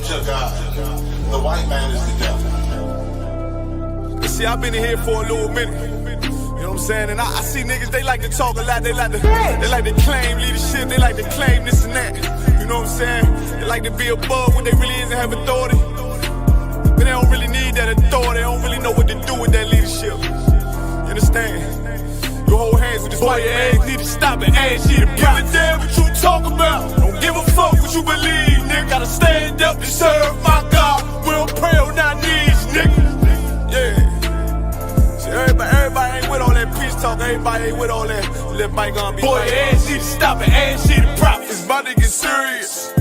your God. The white man is the devil. You see, I've been in here for a little minute. You know what I'm saying? And I see niggas, they like to talk a lot. They like to claim leadership. They like to claim this and that. You know what I'm saying? They like to be above what they really is and have authority. But they don't really need that authority. They don't really know what to do with that leadership. You understand? You hold hands with this white ass, need to stop it, ass shit. Give a damn what you talk about. Don't give a fuck what you believe, nigga. Gotta stand up to serve my God. We don't pray on our knees, nigga. Yeah. See, everybody ain't with all that peace talk. Everybody ain't with all that. Let bygone be. Boy, ass shit, stop it, ass shit. The profit is about to get serious.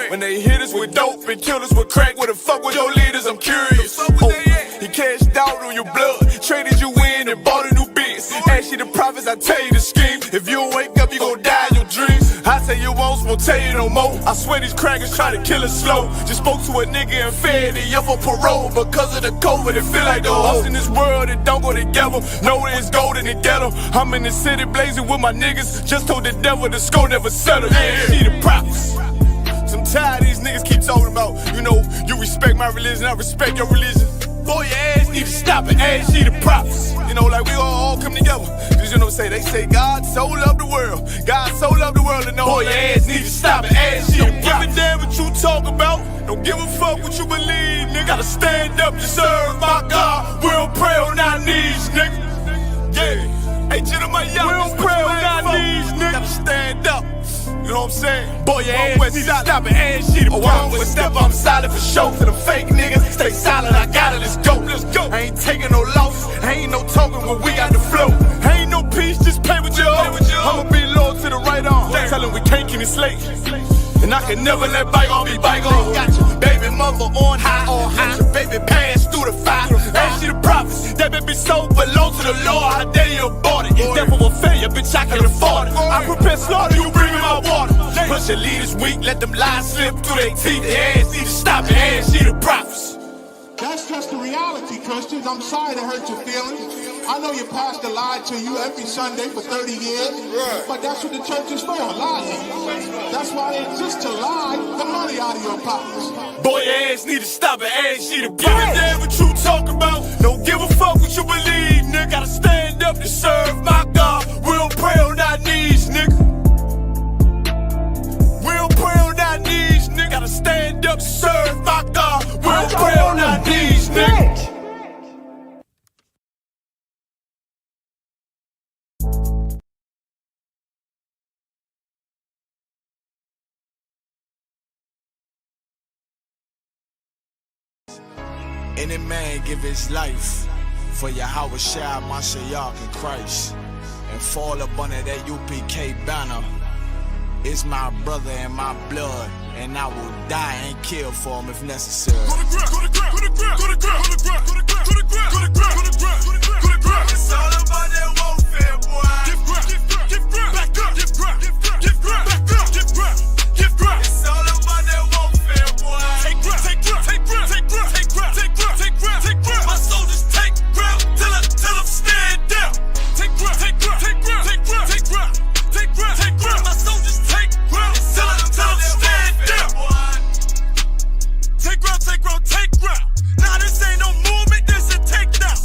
When they hit us with dope and kill us with crack, where the fuck with your leaders? I'm curious. He cashed out on your blood, traded you in and bought a new biz. Ask you the prophets, I tell you the scheme. If you don't wake up, you gon' die in your dreams. I say you won't tell you no more. I swear these crackers try to kill us slow. Just spoke to a nigga and fed he up for parole. Because of the COVID, it feel like the host in this world that don't go together. Know it's gold in the ghetto. I'm in the city blazing with my niggas. Just told the devil the score never settle. Yeah, see the prophets. I'm tired of these niggas keep talking about, you know, you respect my religion, I respect your religion. Boy, your ass need to stop it, ass see the prophets. You know, like we all come together. Cause you know what they say God so loved the world. God so loved the world, and know boy, your ass need to stop it, ass see the prophets. Don't give a damn what you talk about. Don't give a fuck what you believe, nigga. Gotta stand up to serve my God. We don't pray on our knees, nigga. Yeah. Hey, gentlemen, y'all, we don't pray on our knees, nigga. Gotta stand up. You know what I'm saying? Boy, your ass need to stop it, ass shit. Oh, I'm with step, I'm solid for show. To the fake niggas, stay silent, I got it, let's go. Let's go. I ain't taking no loss, ain't no talking when we got the flow. Ain't no peace, just pay with your own. I'ma be loyal to the right arm. Tell him we can't keep me slave. And I can never let bygone be bygone. Got your baby mother on high, got your baby pass through the fire. Ask you the prophets, that baby soul belong to the Lord. How dare you abort it? Devil will failure, bitch, I can afford it. I prepare slaughter, you bring me my water. Push your leaders weak, let them lies slip through their teeth. Their ass need to stop it, ass see the prophets. That's just the reality, Christians. I'm sorry to hurt your feelings. I know your pastor lied to you every Sunday for 30 years, but that's what the church is for, lying. That's why they exist, to lie the money out of your pockets. Boy, your ass need to stop it, ass see the prophets. Give a damn what you talk about. Don't give a fuck what you believe, nigga. Gotta stand up to serve my God. We don't pray on our knees, nigga. We don't pray on our knees, nigga. Gotta stand up to serve my God. We don't pray on our knees, nigga. Any man give his life for Yahweh Shai, Mashiach, and Christ, and fall up under that UPK banner. It's my brother and my blood, and I will die and kill for him if necessary. Go to ground, go to ground, go to ground, go to ground, go to ground, go to ground, go to ground, go to ground, go to ground, go to ground. It's all about that warfare, boy. Give ground, give ground, back up, give ground, give ground, back up, give ground, give ground. It's all about that warfare, boy. Take ground, take ground, take ground, take ground, take ground, take ground, take ground, take ground. My soldiers take ground till I'm stand down. Take ground, take ground, take ground, take ground, take ground, take ground, take ground. My soldiers take ground till I'm stand down. Take ground, take ground, take ground. Nah, this ain't no movement, this a takedown.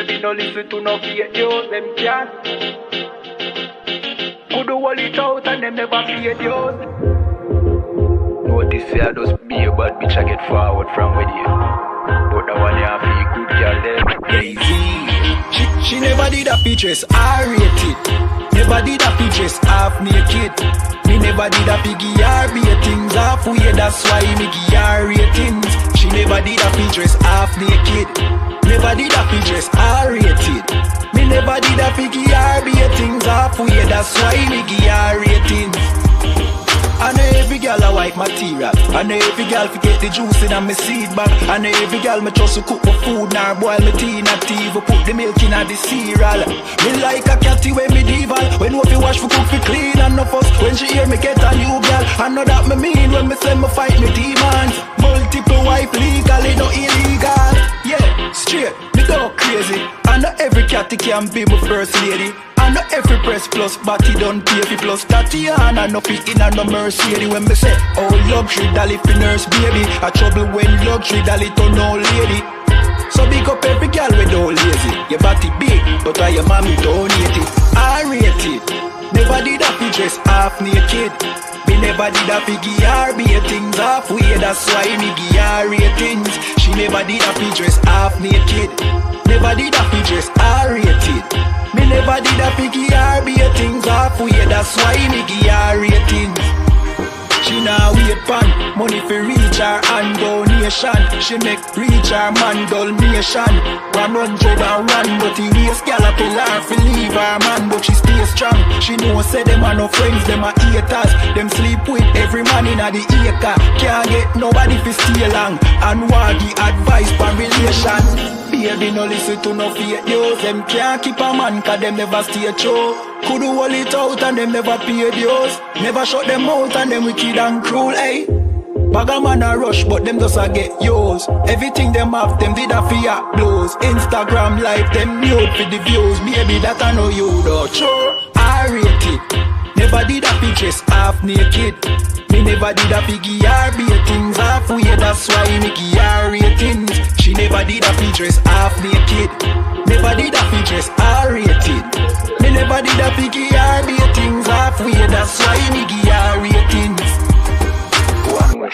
Baby, no listen to no fake news, them can't. Could do all it out and them never fear yours. No, this year just be a bad bitch I get forward from with you. But the one you have feel good girl them lazy. She never did a pictures, I rate it. Never did a pictures half naked. Me never did a piggy RBA things halfway, that's why me give her ratings. She never did a pictures half naked. Never did a pictures R-rated. Me never did a piggy RBA things halfway, that's why me give her ratings. I know every girl a white material. I know every girl forget the juice in my seed bag. I know every girl me trust to cook my food, nor boil my tea, not even put the milk in the cereal. Me like a catty when medieval. When we wash for cook for clean and no fuss. When she hear me get a new girl, I know that me mean when me say me fight me demons. Multiple wife legally, no illegal. Yeah, straight, me go crazy. I know every catty can be my first lady. I know every press plus body done pay for plus Tatiana no fit in and no Mercedes. When me say oh luxury dolly fi nurse baby, a trouble when luxury dolly turn old lady. So big up every girl we don't lazy. Your body big, but why your mommy donate it? I rate it. Never did a fi dress half naked. Me never did a fi give RBA things halfway, that's why me give her ratings. She never did a fi dress half naked. Never did a fi dress R-rated. Me never did a fi give RBA things halfway, that's why me give her ratings. She now wait pan money for reach her and donation. She make reach her man donation. 100 and run, but he waste gal a pill her fi leave her man, but she stay strong. She know say them are no friends, them are haters. Them sleep with every man in a the acre. Can't get nobody fi stay long and want the advice for relation. Baby, no listen to no fake news. Them can't keep a man cause them never stay true. Could do all it out and them never pay dues. Never shut them out and them wicked and cruel, eh? Bag a man a rush but them just a get yours. Everything them have them did a fear blows. Instagram live them nude for the views. Baby that I know you though. Sure, I rate it. Never did a pictures half naked. Me never did a piggy RBA things halfway, that's why me give her ratings. She never did a pictures half naked. Never did a pictures R-rated. Me never did a piggy RBA things halfway, that's why me give her ratings. One wish.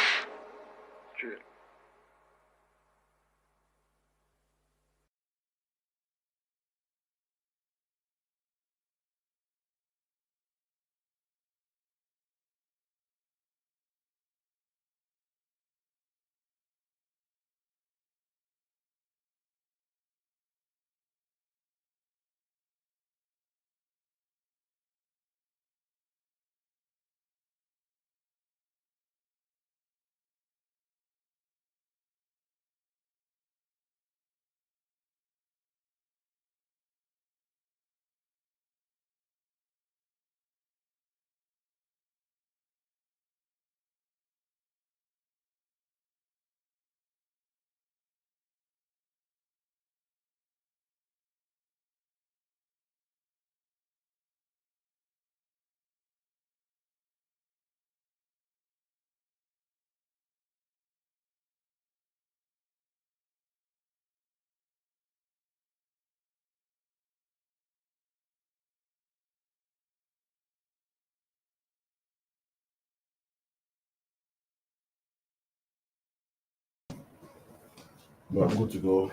Right, good to go.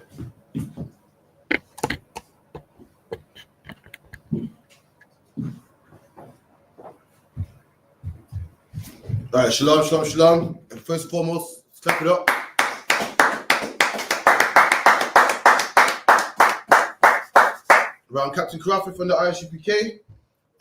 All right, shalom. And first and foremost, clap it up. Right, I'm Captain Crawford from the ISUPK,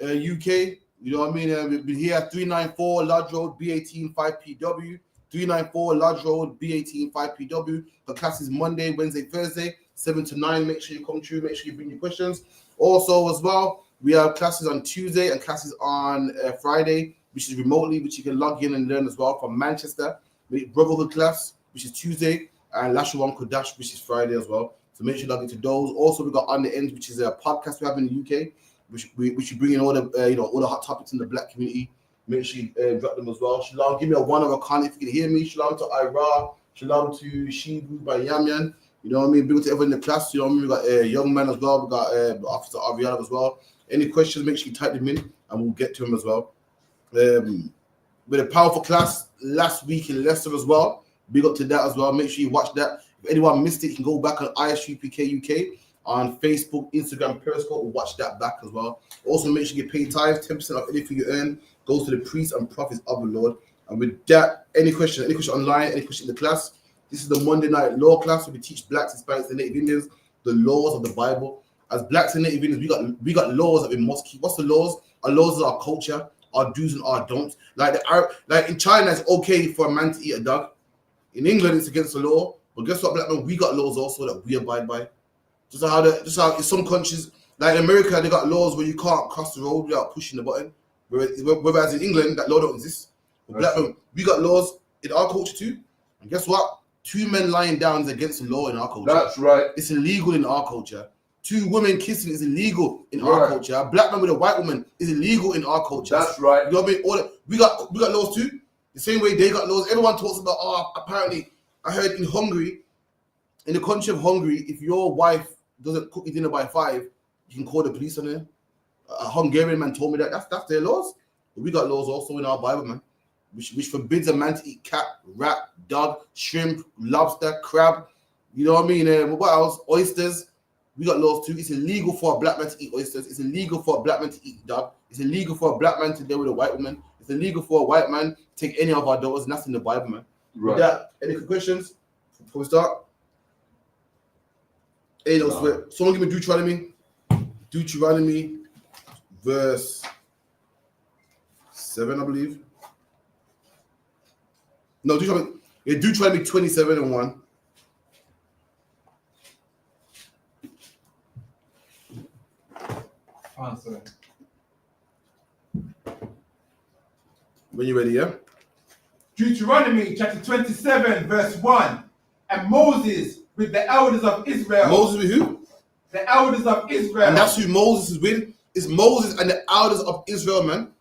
UK. You know what I mean? We've been here at 394 Lodge Road, B18 5PW. 394 Lodge Road, B18 5PW. The class is Monday, Wednesday, Thursday, 7 to 9. Make sure you come through. Make sure you bring your questions. Also, as well, we have classes on Tuesday and classes on Friday, which is remotely, which you can log in and learn as well from Manchester. Brotherhood class, which is Tuesday, and Lashawan Kodash, which is Friday as well. So make sure you log into those. Also, we got On the End, which is a podcast we have in the UK, which we bring in all the all the hot topics in the Black community. Make sure you drop them as well. Shalom, give me a one of a con if you can hear me. Shalom to Ira. Shalom to Shibu by Yamyan. You know what I mean? Big up to everyone in the class. You know what I mean? We got a young man as well. We got Officer Ariana as well. Any questions, make sure you type them in and we'll get to them as well. With a powerful class last week in Leicester as well. Big up to that as well. Make sure you watch that. If anyone missed it, you can go back on ISUPK UK on Facebook, Instagram, Periscope, and watch that back as well. Also, make sure you pay tithes. 10% of anything you earn goes to the priests and prophets of the Lord. And with that, any question online, any question in the class, this is the Monday night law class where we teach blacks, Hispanics, and Native Indians the laws of the Bible. As blacks and Native Indians, we got laws that we must keep. What's the laws? Our laws are our culture, our do's and our don'ts. Like in China, it's okay for a man to eat a dog. In England, it's against the law. But guess what, black men? We got laws also that we abide by. Just how in some countries, like in America, they got laws where you can't cross the road without pushing the button. Whereas in England, that law don't exist. But black men, we got laws in our culture too. And guess what? 2 men lying down is against the law in our culture. That's right. It's illegal in our culture. 2 women kissing is illegal in our culture. A black man with a white woman is illegal in our culture. That's right. You know what I mean? We got laws too. The same way they got laws. Everyone talks about, apparently, I heard in Hungary, in the country of Hungary, if your wife doesn't cook your dinner by 5, you can call the police on her. A Hungarian man told me that. That's their laws. But we got laws also in our Bible, man, which forbids a man to eat cat, rat, dog, shrimp, lobster, crab. You know what I mean? What else? Oysters. We got laws too. It's illegal for a black man to eat oysters. It's illegal for a black man to eat dog. It's illegal for a black man to deal with a white woman. It's illegal for a white man to take any of our daughters, and that's in the Bible, man. Right. With that, any questions before we start? Hey, no sweat. Someone give me Deuteronomy. Deuteronomy, verse 7, I believe. No, Deuteronomy 27 and 1. Answer. When you're ready, yeah? Deuteronomy chapter 27, verse 1. And Moses with the elders of Israel. Moses with who? The elders of Israel. And that's who Moses is with. It's Moses and the elders of Israel, man.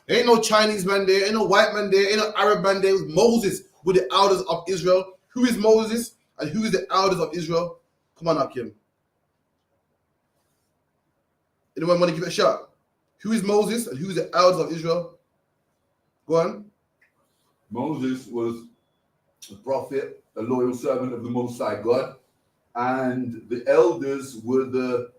There ain't no Chinese man there, ain't no white man there, ain't no Arab man there. It's Moses with the elders of Israel. Who is Moses and who is the elders of Israel? Come on up, Kim. Anyone want to give it a shot? Who is Moses and who is the elders of Israel? Go on. Moses was a prophet, a loyal servant of the Most High God, and the elders were the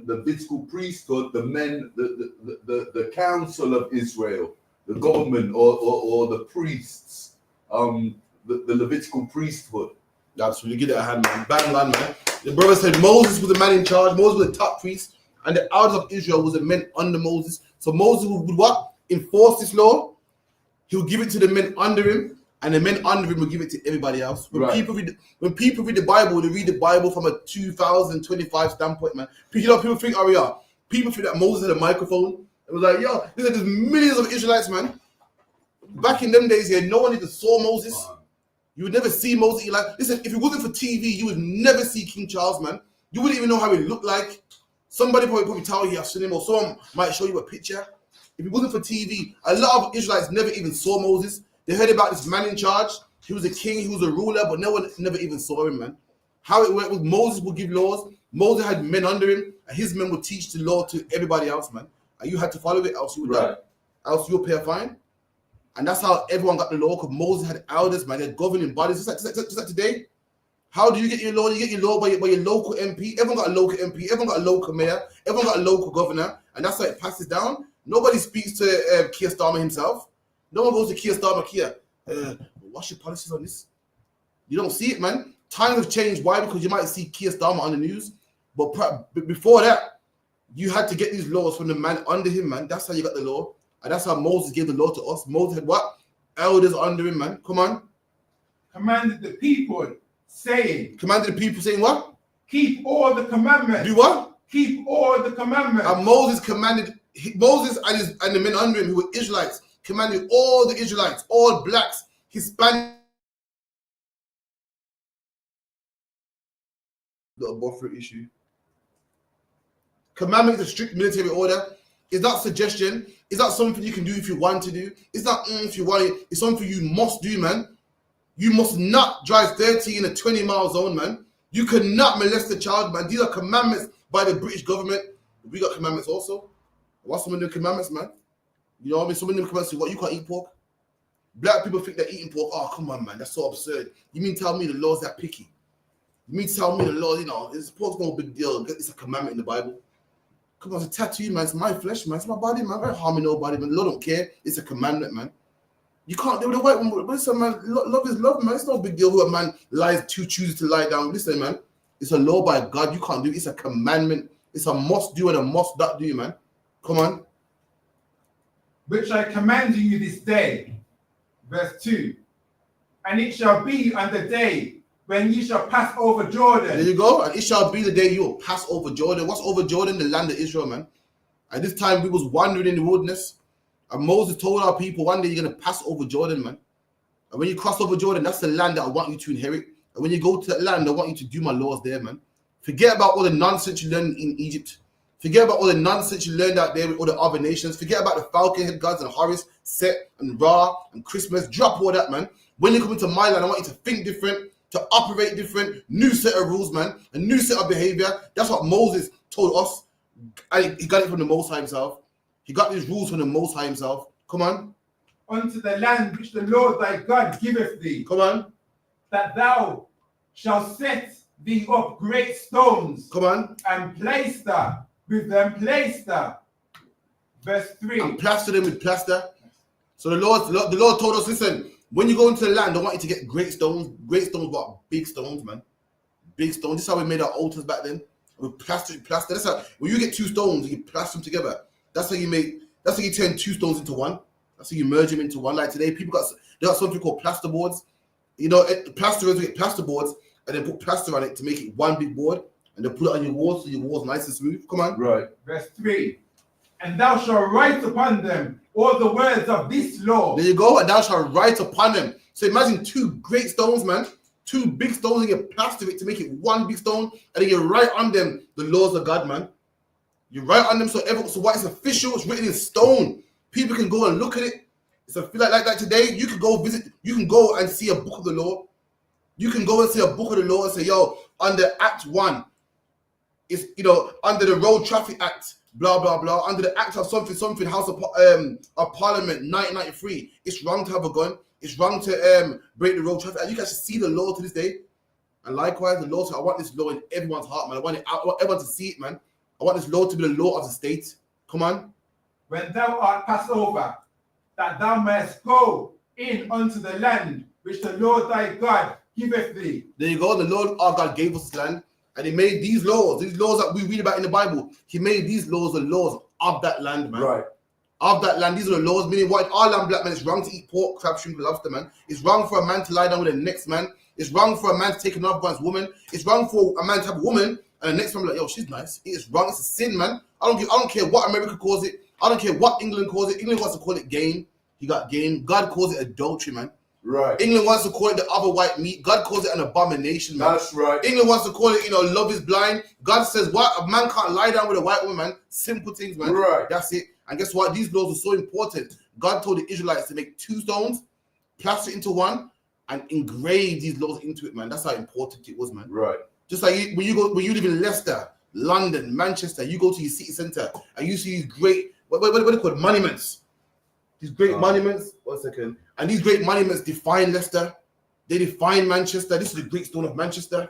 Levitical priesthood, the men, the council of Israel, the government or the priests, the Levitical priesthood. That's really good at a hand, man. Bang on, man. The brother said Moses was the man in charge. Moses was the top priest, and the elders of Israel was the men under Moses. So Moses would what? Enforce this law. He would give it to the men under him, and the men under him would give it to everybody else. When people read the Bible, they read the Bible from a 2025 standpoint, man. People think, people think that Moses had a microphone. It was like, yo, there's millions of Israelites, man. Back in them days, no one even saw Moses. You would never see Moses. Listen, if it wasn't for TV, you would never see King Charles, man. You wouldn't even know how he looked like. Somebody probably tell you I've seen him, or someone might show you a picture. If it wasn't for TV, a lot of Israelites never even saw Moses. They heard about this man in charge. He was a king, he was a ruler, but no one never even saw him, man. How it worked was Moses would give laws. Moses had men under him, and his men would teach the law to everybody else, man. And you had to follow it, else you would die. Else you'll pay a fine. And that's how everyone got the law, because Moses had elders, man. They had governing bodies. Just like today. How do you get your law? You get your law by your local MP. Everyone got a local MP. Everyone got a local mayor. Everyone got a local governor. And that's how it passes down. Nobody speaks to Keir Starmer himself. No one goes to Keir Starmer, Keir, what's your policies on this? You don't see it, man. Times have changed. Why? Because you might see Keir Starmer on the news. But before that, you had to get these laws from the man under him, man. That's how you got the law. And that's how Moses gave the law to us. Moses had what? Elders under him, man. Come on. Commanded the people, saying. Commanded the people saying what? Keep all the commandments. Do what? Keep all the commandments. And Moses commanded, Moses and the men under him who were Israelites, commanded all the Israelites, all blacks, Hispanic. The buffer issue. Commandment is a strict military order. It's not suggestion. It's not something you can do if you want to do. It's not if you want it. It's something you must do, man. You must not drive 30 in a 20-mile zone, man. You cannot molest a child, man. These are commandments by the British government. We got commandments also. What's some of them commandments, man? You know what I mean? Some of them commandments say, what, you can't eat pork? Black people think they're eating pork. Oh, come on, man. That's so absurd. You mean tell me the law's that picky? You mean tell me the law, you know, pork's no big deal. It's a commandment in the Bible. Come on, it's a tattoo, man. It's my flesh, man. It's my body, man. I'm not harming nobody, man. The Lord don't care. It's a commandment, man. You can't do the white one. Listen, man. Love is love, man. It's no big deal who a man chooses to lie down. Listen, man. It's a law by God. You can't do it. It's a commandment. It's a must do and a must not do, man. Come on. Which I command you this day. Verse 2. And it shall be on the day when ye shall pass over Jordan. There you go. And it shall be the day you will pass over Jordan. What's over Jordan? The land of Israel, man. At this time, we was wandering in the wilderness. And Moses told our people, one day you're going to pass over Jordan, man. And when you cross over Jordan, that's the land that I want you to inherit. And when you go to that land, I want you to do my laws there, man. Forget about all the nonsense you learned in Egypt. Forget about all the nonsense you learned out there with all the other nations. Forget about the falcon head gods and Horus, Set, and Ra, and Christmas. Drop all that, man. When you come into my land, I want you to think different, to operate different, new set of rules, man, a new set of behavior. That's what Moses told us. And he got it from the Most High himself. He got these rules from the Most High himself. Come on. Unto the land which the Lord thy God giveth thee. Come on. That thou shalt set thee up great stones. Come on. And plaster with them plaster. Verse 3. And plaster them with plaster. So the Lord told us, listen, when you go into the land, I want you to get great stones. Great stones, what? Big stones, man. Big stones. This is how we made our altars back then. We plaster. That's how, when you get two stones, you plaster them together. That's how you turn two stones into one. That's how you merge them into one. Like today, they got something called plaster boards. You know, plasterers get plaster boards and then put plaster on it to make it one big board. And they put it on your walls so your walls nice and smooth. Come on. Right. Verse 3. And thou shalt write upon them all the words of this law. There you go. And thou shalt write upon them. So imagine two great stones, man. Two big stones, and you plaster it to make it one big stone. And then you write on them the laws of God, man. You write on them so what is official, it's written in stone. People can go and look at it. It's a feel like today, you can go visit, you can go and see a book of the law. You can go and see a book of the law and say, yo, under Act 1, it's, you know, under the Road Traffic Act, blah, blah, blah, under the Act of something, House of Parliament, 1993, it's wrong to have a gun. It's wrong to break the Road Traffic Act. You can actually see the law to this day. And likewise, the law, so I want this law in everyone's heart, man. I want everyone to see it, man. I want this law to be the law of the state. Come on. When thou art passed over, that thou mayest go in unto the land which the Lord thy God giveth thee. There you go. The Lord our God gave us this land, and he made these laws that we read about in the Bible. He made these laws the laws of that land, man. Right. Of that land. These are the laws, meaning what in our land, black man, it's wrong to eat pork, crab, shrimp, lobster, man. It's wrong for a man to lie down with the next man. It's wrong for a man to take another man's woman. It's wrong for a man to have a woman, and the next man be like, yo, she's nice. It is wrong. It's a sin, man. I don't care what America calls it. I don't care what England calls it. England wants to call it game. He got game. God calls it adultery, man. Right. England wants to call it the other white meat. God calls it an abomination, man. That's right. England wants to call it, love is blind. God says, what? A man can't lie down with a white woman, man. Simple things, man. Right. That's it. And guess what? These laws are so important. God told the Israelites to make two stones, plaster it into one, and engrave these laws into it, man. That's how important it was, man. Right. Just like when you live in Leicester, London, Manchester, you go to your city centre and you see these great, what are they called? Monuments. These great monuments. 1 second. And these great monuments define Leicester. They define Manchester. This is the Great Stone of Manchester.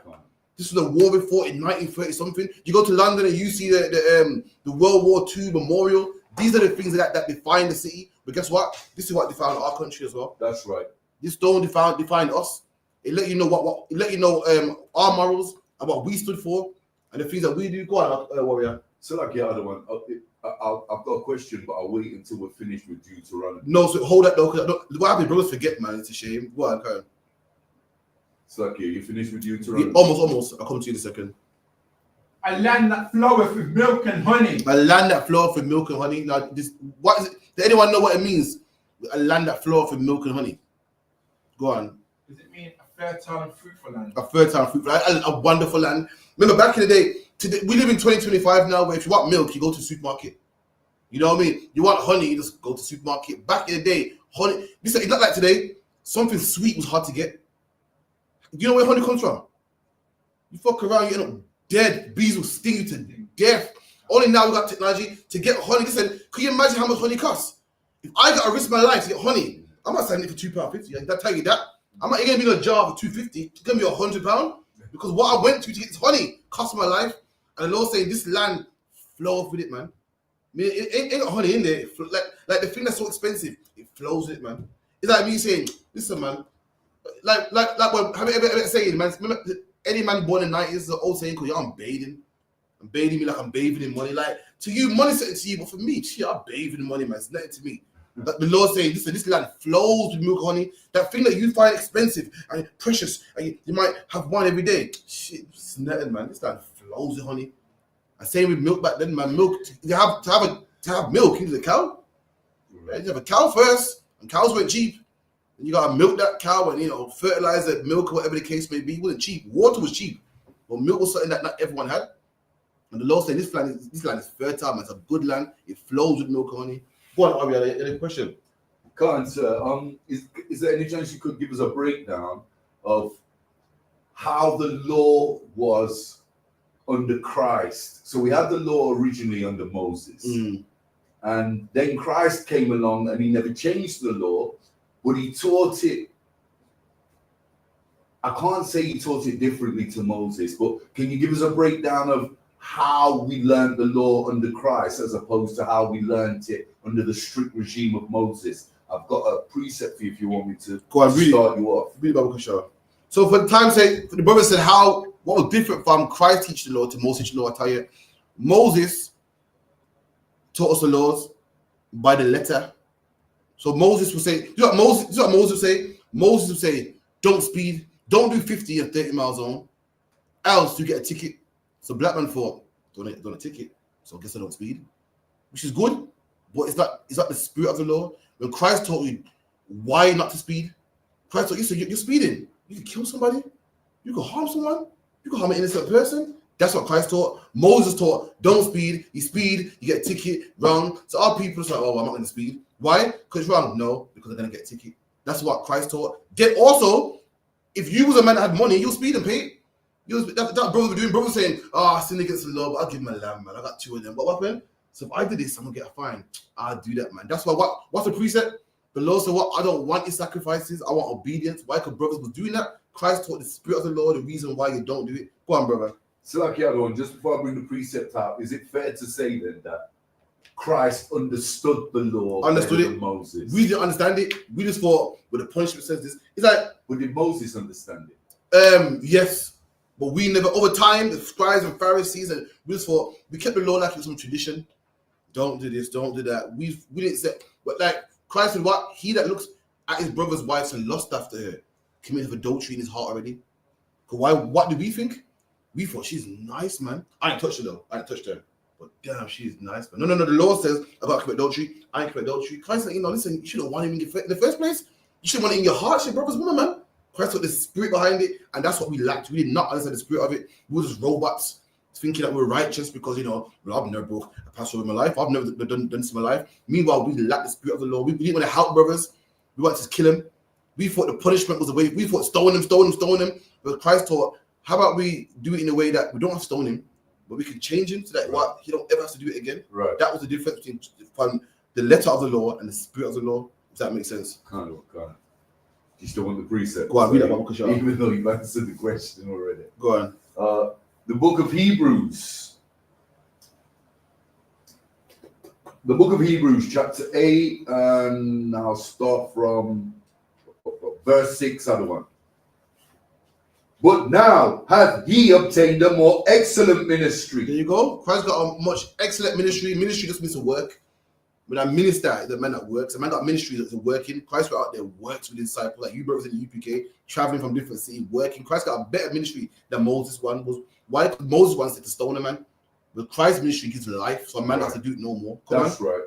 This is the war we fought in 1930 something. You go to London and you see the World War II memorial. These are the things that define the city. But guess what? This is what defined our country as well. That's right. This stone defined us. It let you know it let you know our morals and what we stood for and the things that we do. Go on, warrior. So like the other one, I've got a question, but I'll wait until we're finished with Deuteronomy. No, so hold that though, because what happens, brothers forget, man. It's a shame. Go on, Karen. So like, you finished with Deuteronomy? Almost. I'll come to you in a second. A land that floweth with milk and honey. A land that floweth with milk and honey. Now, what is it? Does anyone know what it means? A land that floweth with milk and honey. Go on. Does it mean a fertile and fruitful land? A fertile and fruitful land. A wonderful land. Remember back in the day, today, we live in 2025 now, where if you want milk, you go to the supermarket. You know what I mean? You want honey, you just go to the supermarket. Back in the day, honey, it's not like today. Something sweet was hard to get. you know where honey comes from? You fuck around, you end up dead. Bees will sting you to death. Only now we got technology to get honey. Listen, can you imagine how much honey costs? If I got to risk my life to get honey, I'm not selling it for £2.50. I can tell you that. I'm not going to be in a jar for £2.50. It's going to be £100 because what I went to get this honey cost my life. And the Lord saying this land flows with it, man. I mean, it ain't got honey in there. Like the thing that's so expensive, it flows with it, man. It's like me saying, listen, man. Like when have you ever saying, man? Remember, any man born in the 90s is an old saying called, "Yo, I'm bathing." I'm bathing me like I'm bathing in money. Like to you, money's something to you, but for me, I'm bathing in money, man. It's nothing to me. Like the Lord saying, listen, this land flows with milk, honey. That thing that you find expensive and precious, and you might have one every day. Shit, it's nothing, man. This land flows with honey. And same with milk back then, man. Milk, to have milk, you need a cow. Right? You have a cow first, and cows weren't cheap. And you gotta milk that cow and fertilizer, milk, whatever the case may be. It wasn't cheap. Water was cheap, but milk was something that not everyone had. And the Lord said, this land is fertile, man. It's a good land. It flows with milk, honey. Go on, Ari, any question? Khan, sir, is there any chance you could give us a breakdown of how the law was under Christ? So we had the law originally under Moses, and then Christ came along and he never changed the law, but he taught it. I can't say he taught it differently to Moses, but can you give us a breakdown of how we learned the law under Christ as opposed to how we learned it under the strict regime of Moses? I've got a precept for you if you want me to start you off. Read Bible, sure. So for the time's sake, the brother said what was different from Christ teaching the law to Moses teaching the law. I tell you, Moses taught us the laws by the letter. So Moses would say, you know what Moses would say? Moses would say, don't speed, don't do 50 or 30 miles on, else you get a ticket. So black man thought, don't a ticket, so I guess I don't speed, which is good, but it's not the spirit of the law. When Christ told you why not to speed, Christ told you, so you're speeding. You can kill somebody, you can harm someone, you can harm an innocent person. That's what Christ taught. Moses taught, don't speed, you get a ticket, wrong. So our people say, oh, I'm not going to speed. Why? Because it's wrong. No, because they're going to get a ticket. That's what Christ taught. Then also, if you was a man that had money, you'll speed and pay. That brother were doing, brother saying, I sin against the law, but I'll give him a lamb, man. I got 2 of them. But what happened? So if I do this, I'm going to get a fine. I'll do that, man. That's why, what's the precept? The Lord said, I don't want your sacrifices. I want obedience. Why? Because brothers was doing that. Christ taught the spirit of the Lord, the reason why you don't do it. Go on, brother. So, just before I bring the precept out, is it fair to say then that Christ understood the law better than Moses? We didn't understand it. We just thought, well, the punishment says this. It's like, but did Moses understand it? Yes. But we never, over time, the scribes and Pharisees, and we just thought, we kept the law like it was some tradition. Don't do this, don't do that. We didn't say, but like Christ said, what? He that looks at his brother's wife and lust after her committed adultery in his heart already. Because why? What do we think? We thought she's nice, man. I ain't touched her though. I ain't touched her. But damn, she's nice, man. No. The Lord says about commit adultery. I ain't commit adultery. Christ said, listen, you shouldn't want him in the first place. You should want it in your heart. Your brother's woman, man. Christ put the spirit behind it, and that's what we lacked. We did not understand the spirit of it. We were just robots thinking that we're righteous because, well, I've never broke a password in my life. I've never done this in my life. Meanwhile, we lacked the spirit of the Lord. We didn't want to help brothers. We wanted to kill him. We thought the punishment was the way. We thought stone him. But Christ taught, how about we do it in a way that we don't have to stone him, but we can change him so that he don't ever have to do it again. Right. That was the difference between the letter of the law and the spirit of the law. Does that make sense? Kind of. You still want the precept? Go on, read that Bible, even though you've answered the question already. Go on. The book of Hebrews. The book of Hebrews, chapter 8, and I'll start from verse 6, other one. But now hath he obtained a more excellent ministry. There you go. Christ got a much excellent ministry. Ministry just means to work. When I minister, the man that works, a man got ministry that's working. Christ got out there, works with disciples, like you brothers in the UPK, traveling from different cities, working. Christ got a better ministry than Moses one was. Why? Because Moses wanted to stone a man. But Christ's ministry gives life, so a man has to do it no more. That's right.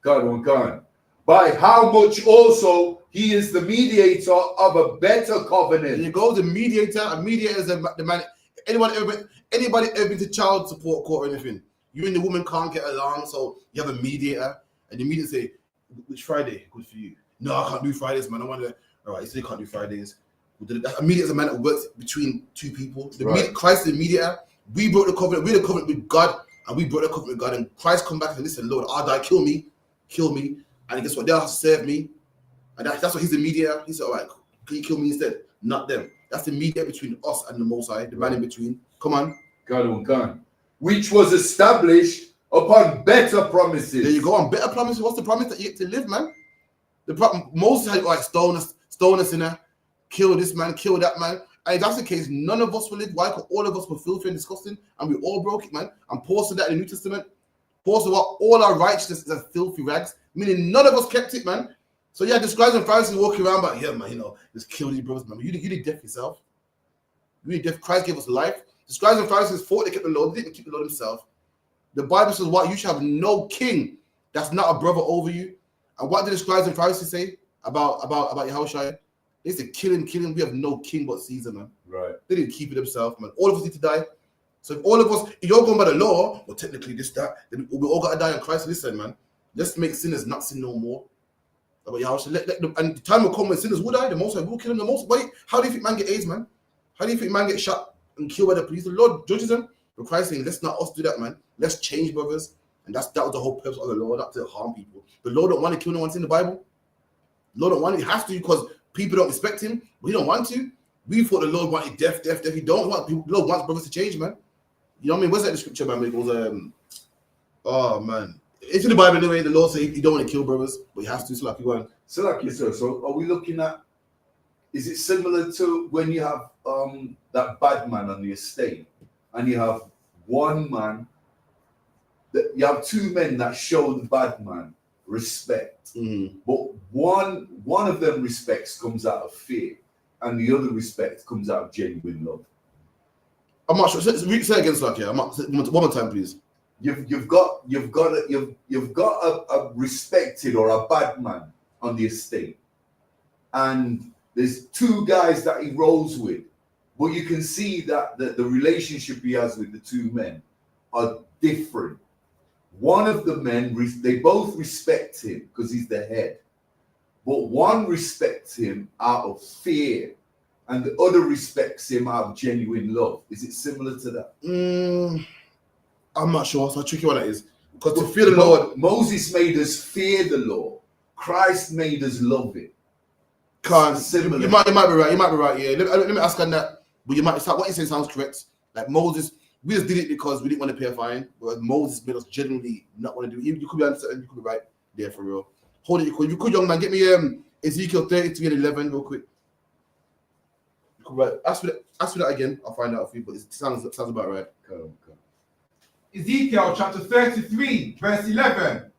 God. By how much also he is the mediator of a better covenant. There you go, the mediator. A mediator is the man. Anybody ever been to child support court or anything? You and the woman can't get along, so you have a mediator. And the mediator say, which Friday? Good for you. No, I can't do Fridays, man. I want to. All right, you say you can't do Fridays. A mediator is a man that works between two people. Right. Christ is the mediator. We broke the covenant. We're the covenant with God, and we broke the covenant with God. And Christ come back and listen, Lord, I'll die. Kill me. And guess what? They'll have to serve me. And that's what he's the mediator. He said, all right, can you kill me instead? Not them. That's the mediator between us and the Most High, the man in between. Come on. God. Which was established upon better promises. There you go. On better promises. What's the promise that you get to live, man? The problem, Moses had like stone us in there, kill this man, kill that man. And if that's the case, none of us will live. Why? Because all of us were filthy and disgusting, and we all broke it, man. And Paul said that in the New Testament. Paul said what? All our righteousness is as filthy rags, meaning none of us kept it, man. So yeah, the scribes and Pharisees walking around, but yeah, man, just kill these brothers, man. You did death yourself. You did death. Christ gave us life. The scribes and Pharisees thought they kept the law. They didn't keep the law themselves. The Bible says what? You shall have no king that's not a brother over you. And what did the scribes and Pharisees say about Yahushua? They said, killing. We have no king but Caesar, man. Right. They didn't keep it themselves, man. All of us need to die. So if all of us, if you're going by the law, well, technically this, that, then we all got to die in Christ. Listen, man. Let's make sinners not sin no more. But Yahushua, and the time will come when sinners will die. The Most High will kill them. The Most. Wait, how do you think man get AIDS, man? How do you think man get shot and killed by the police? The Lord judges them. But Christ saying, let's not us do that, man. Let's change, brothers. And that was the whole purpose of the law, not to harm people. The Lord don't want to kill no one in the Bible. The Lord don't want it. He has to because people don't respect him. But he don't want to. We thought the Lord wanted death. He don't want people. The Lord wants brothers to change, man. You know what I mean? Where's that the scripture, man? It goes, oh man. It's in the Bible anyway. The Lord says he don't want to kill brothers, but he has to. So like you want. So are we looking at? Is it similar to when you have that bad man on the estate, and you have one man? You have two men that show the bad man respect, but one of them respects comes out of fear, and the other respect comes out of genuine love. I'm not sure. Say again, Slack. Yeah, one more time, please. You've got a respected or a bad man on the estate, and there's two guys that he rolls with, but you can see that the relationship he has with the two men are different. One of the men, they both respect him because he's the head, but one respects him out of fear, and the other respects him out of genuine love. Is it similar to that? I'm not sure. So tricky what that is. Because to fear the Lord, Moses made us fear the law. Christ made us love it. You might be right. You might be right. Yeah. Let me ask on that. But you might. What you say sounds correct. Like Moses, we just did it because we didn't want to pay a fine. But Moses made us genuinely not want to do it. You could be uncertain. You could be right there for real. Hold it. You could, young man. Get me Ezekiel 33 and 11 real quick. You could write. Ask for that again. I'll find out for you. But it sounds about right. Okay. Ezekiel chapter 33, verse 11.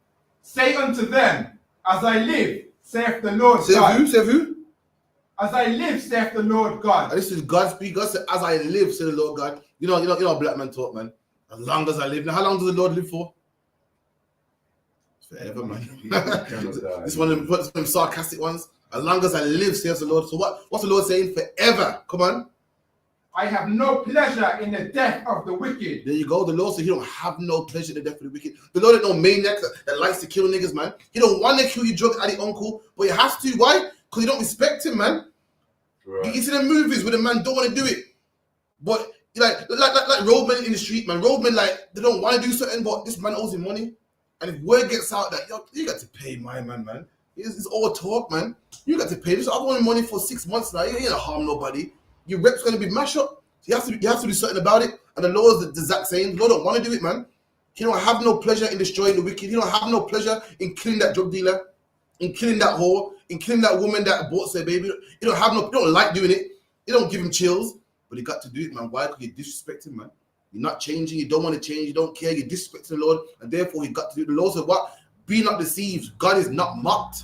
Say unto them, as I live, saith the Lord God. Say who? As I live, saith the Lord God. And this is God speak. God said, as I live, said the Lord God. You know, black man talk, man. As long as I live. Now, how long does the Lord live for? Forever, man. This one of them sarcastic ones. As long as I live, says the Lord. So what's the Lord saying? Forever. Come on. I have no pleasure in the death of the wicked. There you go. The Lord said he don't have no pleasure in the death of the wicked. The Lord ain't no maniac that likes to kill niggas, man. He don't want to kill your drug addict uncle, but he has to. Why? Because you don't respect him, man. Right. You see the movies where the man don't want to do it. But like roadmen in the street, man. Roadmen, like, they don't want to do something, but this man owes him money. And if word gets out that, yo, you got to pay my man. It's all talk, man. You got to pay this. I've owed him money for 6 months now. You ain't gonna harm nobody. Your rep's going to be mashed up. You have to do something about it. And the Lord is the exact same. The Lord don't want to do it, man. He don't have no pleasure in destroying the wicked. He don't have no pleasure in killing that drug dealer, in killing that whore, in killing that woman that aborts their baby. He don't like doing it. He don't give him chills. But he got to do it, man. Why? Because you disrespect him, man. You're not changing. You don't want to change. You don't care. You're disrespecting the Lord. And therefore, he got to do it. The Lord said, what? Be not deceived. God is not mocked.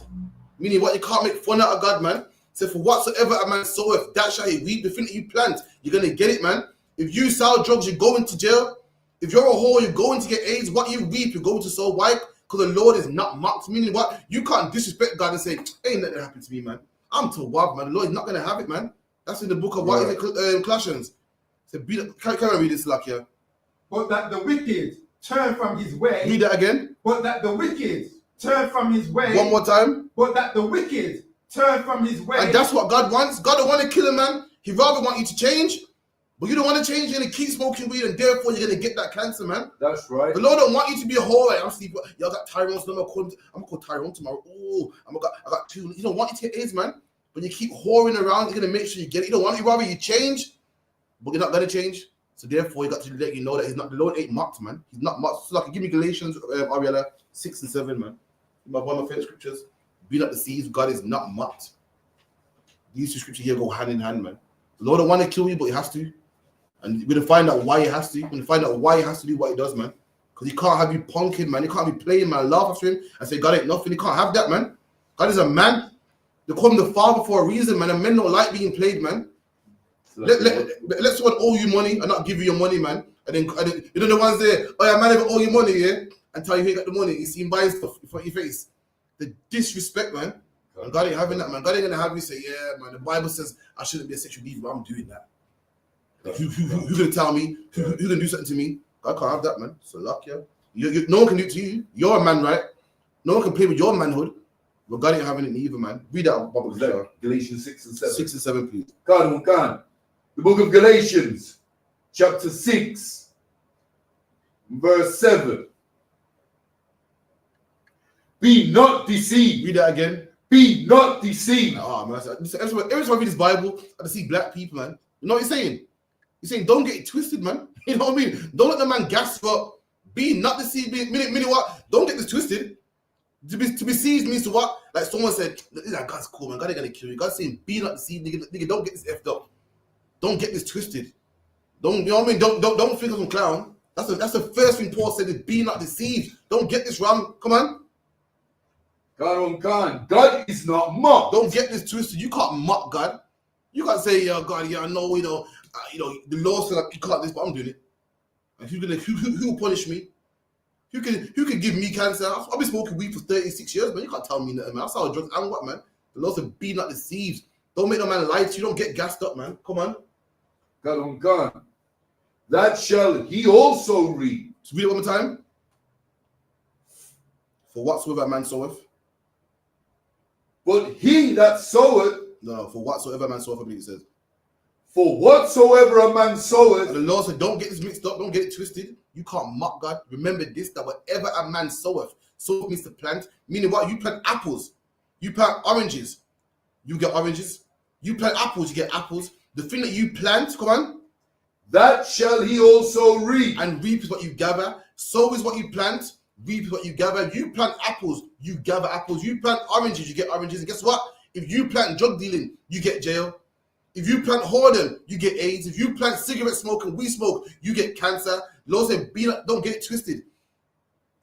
Meaning what? You can't make fun out of God, man. So for whatsoever a man soweth, that shall he reap. The thing that you plant, you're going to get it, man. If you sell drugs, you go into jail. If you're a whore, you're going to get AIDS. What you reap, you're going to sow. Why? Because the Lord is not mocked. Meaning what? You can't disrespect God and say, ain't nothing happened to me, man. I'm too wild, man. The Lord is not going to have it, man. That's in the book of what is it? Colossians. So can I read this, like, yeah? But that the wicked turn from his way. Read that again. But that the wicked turn from his way. One more time. But that the wicked turn from his way. And that's what God wants. God don't want to kill a man. He rather want you to change. But you don't want to change. You're going to keep smoking weed, and therefore you're going to get that cancer, man. That's right. The Lord don't want you to be a whore. I'm sleeping. Yo, I got Tyrone's number. I'm going to call Tyrone tomorrow. Oh, I got 2. You don't want you to get AIDS, man. But you keep whoring around, you're going to make sure you get it. You don't want it. Rather you change, but you're not going to change. So therefore, you got to let you know that he's not. The Lord ain't mocked, man. He's not mocked. So like, give me Galatians, Ariella, 6 and 7, man. One of my favorite scriptures. Be not deceived. God is not mocked. These two scriptures here go hand in hand, man. The Lord don't want to kill you, but he has to. And we're going to find out why he has to. We're going to find out why he has to do what he does, man. Because he can't have you punking, man. He can't be playing, man. Laugh after him and say, God ain't nothing. He can't have that, man. God is a man. They call him the Father for a reason, man. And men don't like being played, man. Let someone owe you money and not give you your money, man. And then you know the ones there, oh yeah, man, never owe you money, yeah? Until you ain't got the money. You see him buying stuff in front of your face. The disrespect, man. And God ain't having that, man. God ain't going to have you say, yeah, man, the Bible says I shouldn't be a sexual deviant, but I'm doing that. Like, who gonna tell me? Who gonna do something to me? God can't have that, man. So luck, yeah. No one can do it to you. You're a man, right? No one can play with your manhood. But God ain't having it either, man. Read that. Galatians 6 and 7. 6 and 7, please. Come. The book of Galatians, chapter 6, verse 7. Be not deceived. Read that again. Be not deceived. Oh, man. Every time I read this Bible, I see black people, man. You know what he's saying? He's saying, don't get it twisted, man. You know what I mean? Don't let the man gas you up. Be not deceived. Meaning what? Don't get this twisted. To be deceived means to what? Like someone said, God's cool, man. God ain't gonna kill you. God's saying, be not deceived, nigga. Don't get this effed up. Don't get this twisted. Don't, you know what I mean? Don't think of some clown. That's the first thing Paul said, is be not deceived. Don't get this wrong. Come on. God is not mocked. Don't get this twisted. You can't mock God. You can't say, God, yeah, I know, the law said you can't do this, but I'm doing it. And who will punish me? Who can give me cancer? I've been smoking weed for 36 years, man. You can't tell me nothing, man. I saw drugs and what, man? The law said be not deceived. Don't make no man lie to you. Don't get gassed up, man. Come on. God. That shall he also reap. So read it one more time. For whatsoever a man soweth. But he that soweth. No, for whatsoever a man soweth, I believe it says. For whatsoever a man soweth. And the Lord said, don't get this mixed up. Don't get it twisted. You can't mock God. Remember this, that whatever a man soweth, sow means to plant. Meaning what? You plant apples. You plant oranges. You get oranges. You plant apples. You get apples. The thing that you plant, come on. That shall he also reap. And reap is what you gather. Sow is what you plant. Reap is what you gather. You plant apples, you gather apples. You plant oranges, you get oranges. And guess what? If you plant drug dealing, you get jail. If you plant whoredom, you get AIDS. If you plant cigarette smoke and weed smoke, you get cancer. Lord said, don't get it twisted.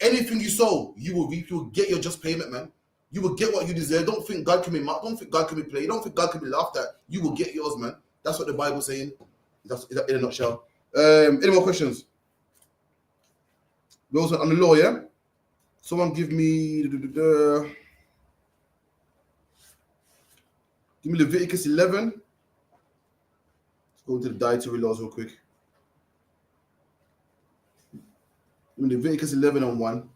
Anything you sow, you will reap. You will get your just payment, man. You will get what you deserve. Don't think God can be mocked. Don't think God can be played. Don't think God can be laughed at. You will get yours, man. That's what the Bible's saying. That's in a nutshell. Any more questions? Those on the law, yeah? Someone give me Leviticus 11. Let's go to the dietary laws real quick. Leviticus 11 and 1.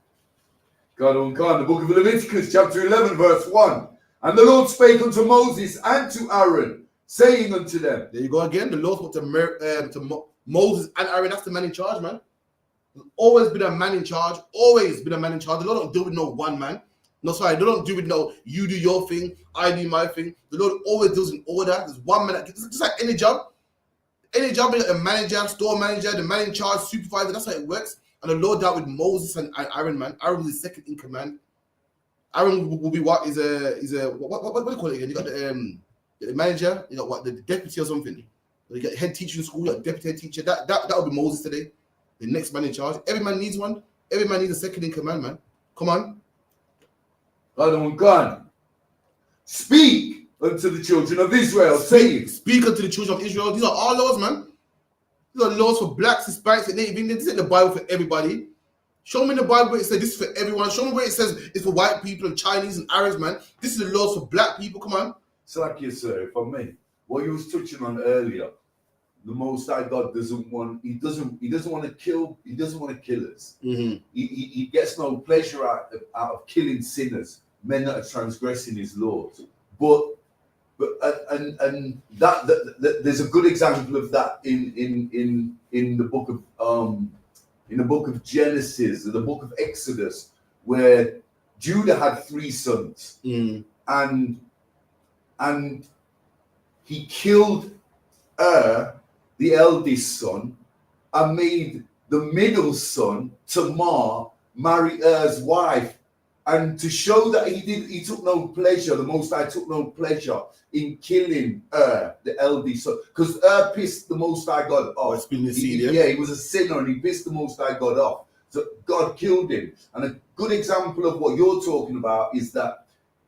God. The book of Leviticus, chapter 11, verse 1. And the Lord spake unto Moses and to Aaron, saying unto them. There you go again. The Lord spoke to Moses and Aaron. That's the man in charge, man. There's always been a man in charge. Always been a man in charge. The Lord don't deal with no one man. No, sorry. They don't deal with no, you do your thing, I do my thing. The Lord always deals in order. There's one man. Just like any job. Any job, you got a manager, store manager, the man in charge, supervisor. That's how it works. And the Lord dealt with Moses and Aaron, man. Aaron was the second in command. Aaron will be what is a what do you call it again? You got the manager, you got what, the deputy or something. You got head teacher in school, you got deputy head teacher. That will be Moses today. The next man in charge. Every man needs one. Every man needs a second in command, man. Come on. God. Speak unto the children of Israel, saying. Speak unto the children of Israel. These are our laws, man. These are laws for blacks, Hispanics, and Native Indians. This isn't the Bible for everybody. Show me in the Bible where it says this is for everyone. Show me where it says it's for white people and Chinese and Arabs, man. This is the laws for black people. Come on. It's like you, sir, if I may. What you was touching on earlier, the Most High God doesn't want to kill. He doesn't want to kill us. Mm-hmm. He gets no pleasure out of killing sinners, men that are transgressing his laws. But But and that there's a good example of that in the book of Genesis, in the book of Exodus, where Judah had 3 sons, and he killed the eldest son, and made the middle son, Tamar, marry wife. And to show that he took no pleasure, the Most High took no pleasure in killing the eldest son, because pissed the Most High God off. He was a sinner and he pissed the Most High God off. So God killed him. And a good example of what you're talking about is that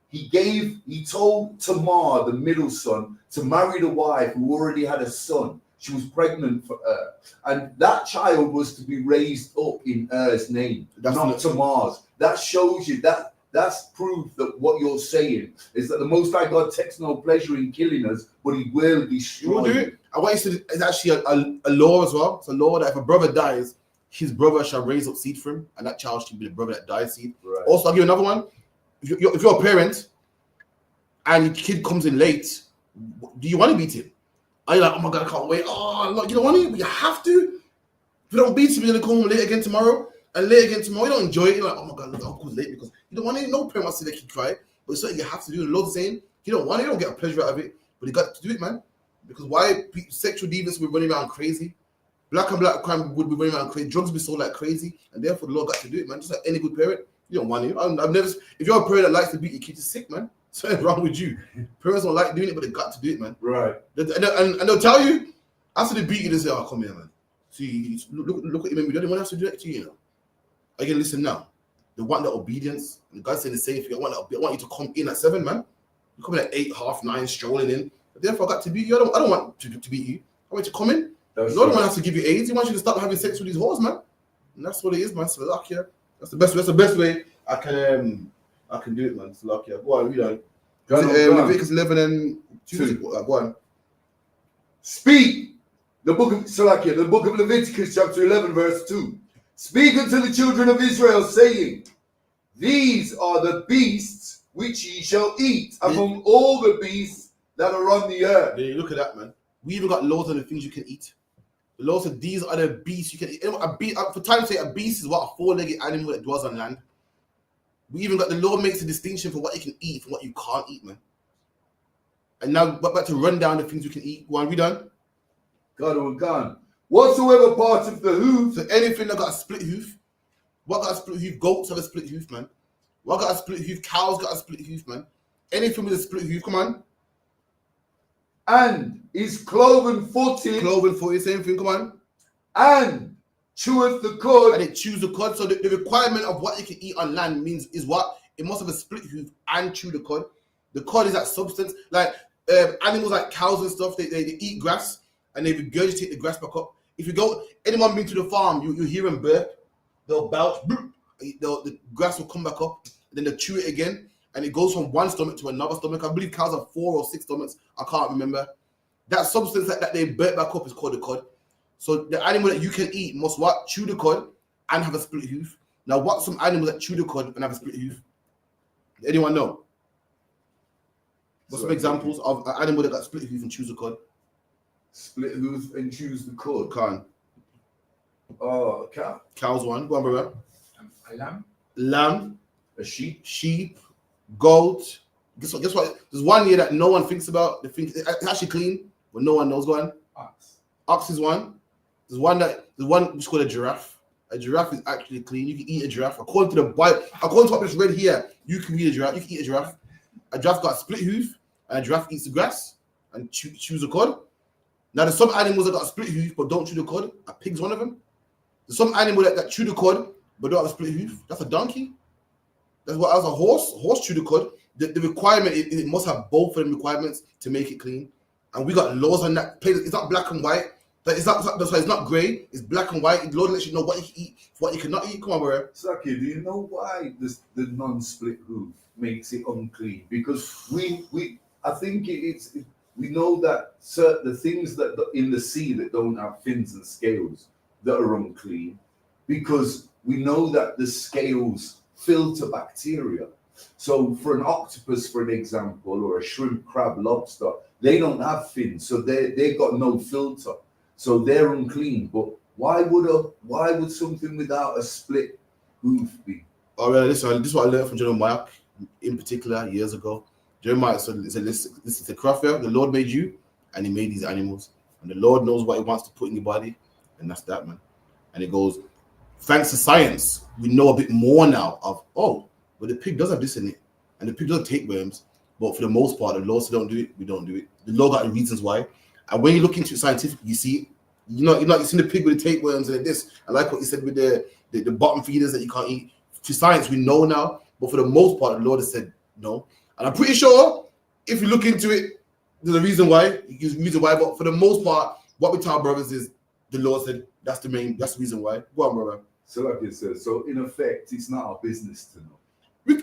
he told Tamar, the middle son, to marry the wife who already had a son. She was pregnant for and that child was to be raised up in name, not Tamar's. That shows you that's proof that what you're saying is that the Most High God takes no pleasure in killing us, but He will destroy. And what you said is actually a law as well. It's a law that if a brother dies, his brother shall raise up seed for him, and that child should be the brother that dies seed. Right. Also, I'll give you another one. If you're a parent and your kid comes in late, do you want to beat him? Are you like, oh my God, I can't wait? Oh, look, you don't want to, but you have to. If you don't beat him, you're going to come home late again tomorrow, and late again tomorrow. You don't enjoy it. You're like, oh my God, look, uncle's late, because you don't want to. No parent wants to see their kid cry, but it's something you have to do. The Lord's saying, you don't want it, you don't get a pleasure out of it, but you got to do it, man. Because why? Sexual deviance will be running around crazy. Black and black crime would be running around crazy. Drugs will be sold like crazy, and therefore the Lord got to do it, man. Just like any good parent, you don't want it. I've never. If you're a parent that likes to beat your kid, you're sick, man. Something's wrong with you. Parents don't like doing it, but they got to do it, man. Right. And they'll tell you after they beat you, they say, "Oh, come here, man. See, look at him. You don't want to have to do that to you, you know." Again, listen now. They want that obedience, and God said the same thing. I want you to come in at 7, man. You come in at 8, half 9, strolling in. But therefore, I got to beat you. I don't want to beat you. I want you to come in. No one has to give you AIDS. He wants you to stop having sex with these whores, man. And that's what it is, man. So luck, yeah. That's the best way I can do it, man. So luck, yeah. Go on, read on. Leviticus 11 and 2. Go on. Speak. The book of Leviticus, chapter 11, verse 2. Speak unto the children of Israel, saying, these are the beasts which ye shall eat among all the beasts that are on the earth. Yeah, look at that, man. We even got laws on the things you can eat. The law said these are the beasts you can eat. For time's sake, a beast is what a 4-legged animal that dwells on land. We even got the law makes a distinction for what you can eat from what you can't eat, man. And now back to run down the things you can eat. Go on, we done? Gone. Whatsoever part of the hoof. So anything that got a split hoof. What got a split hoof? Goats have a split hoof, man. What got a split hoof? Cows got a split hoof, man. Anything with a split hoof, come on. And is cloven-footed. Cloven-footed, same thing, come on. And cheweth the cud. And it chews the cud. So the requirement of what you can eat on land is what? It must have a split hoof and chew the cud. The cud is that substance. Like animals like cows and stuff, they eat grass and they regurgitate the grass back up. If you go, anyone been to the farm, you hear them burp, they'll belch, the grass will come back up, then they'll chew it again, and it goes from one stomach to another stomach. I believe cows have 4 or 6 stomachs. I can't remember. That substance that they burp back up is called the cud. So the animal that you can eat must what? Chew the cud and have a split hoof. Now, what's some animals that chew the cud and have a split hoof? Anyone know? What's some examples of an animal that got split hoof and chews the cud? Split hoof and chews the cud. Can't. Oh, cow. Cow's one. Go on, brother. A lamb. Lamb. A sheep. Sheep. Goat. Guess what? There's one here that no one thinks about. They think it's actually clean, but no one knows. Go on. Ox. Ox is one. There's one which is called a giraffe. A giraffe is actually clean. You can eat a giraffe. According to the Bible, according to what is read here, you can eat a giraffe. You can eat a giraffe. A giraffe got a split hoof, and a giraffe eats the grass and chews the cud. Now, there's some animals that got a split hoof but don't chew the cud. A pig's one of them. There's some animal that chew the cud but don't have a split hoof. That's a donkey. That's what as a horse. Horse chew the cud. The requirement it must have both of them requirements to make it clean. And we got laws on that. It's not black and white. That's why it's not grey. It's black and white. The Lord lets you know what you can eat, what you cannot eat. Come on, bro. Saki, do you know why the non-split hoof makes it unclean? Because I think we know that certain the things that in the sea that don't have fins and scales that are unclean, because we know that the scales filter bacteria. So for an octopus, for an example, or a shrimp, crab, lobster, they don't have fins, so they've got no filter, so they're unclean. But why would something without a split hoof be? All right, listen, this is what I learned from Jeremiah in particular years ago. Jeremiah said, listen, this is the Krafia, the Lord made you, and he made these animals. And the Lord knows what he wants to put in your body, and that's that, man. And it goes, thanks to science, we know a bit more now of, but the pig does have this in it, and the pig doesn't take worms. But for the most part, the Lord said don't do it, we don't do it. The Lord got the reasons why. And when you look into it scientifically, you see, you seen the pig with the tapeworms and this. I like what he said with the bottom feeders that you can't eat. To science, we know now, but for the most part, the Lord has said no. And I'm pretty sure if you look into it, there's a reason why. But for the most part, what we tell brothers is the Lord said that's the reason why. Go on, brother. So like you said, so in effect, it's not our business to know.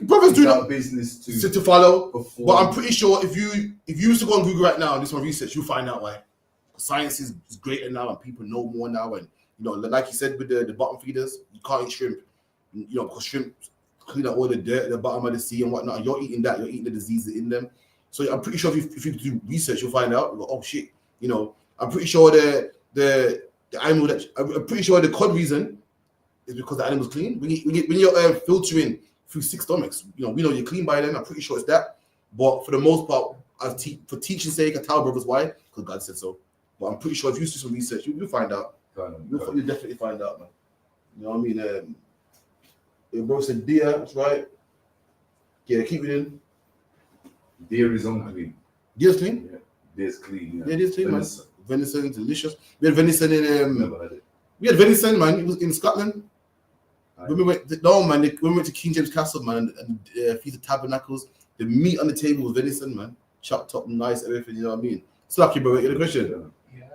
Brothers it's do our that business to follow. perform. But I'm pretty sure if you used to go on Google right now and do some research, you'll find out why. Science is greater now, and people know more now. And like you said with the bottom feeders, you can't eat shrimp. Because shrimp clean out all the dirt at the bottom of the sea and whatnot. And you're eating that, you're eating the diseases in them. So I'm pretty sure if you do research, you'll find out. Go, oh shit, I'm pretty sure the animal I'm pretty sure the cod reason is because the animal's clean. When you're filtering through 6 stomachs, we know you're clean by then. I'm pretty sure it's that. But for the most part, for teaching's sake, I tell brothers why, because God said so. But I'm pretty sure if you do some research, you'll find out. You'll definitely find out, man. You know what I mean? Your bro said deer, that's right. Yeah, keep it in. Deer is unclean. Deer's clean? Yeah, deer's clean. Yeah, deer's clean, man. Venison, delicious. We had venison in Never had it. We had venison, man. It was in Scotland. When we went to King James Castle, man, and Feast of Tabernacles, the meat on the table was venison, man. Chopped up nice, everything, you know what I mean? Slacky, bro, you had a question? Yeah.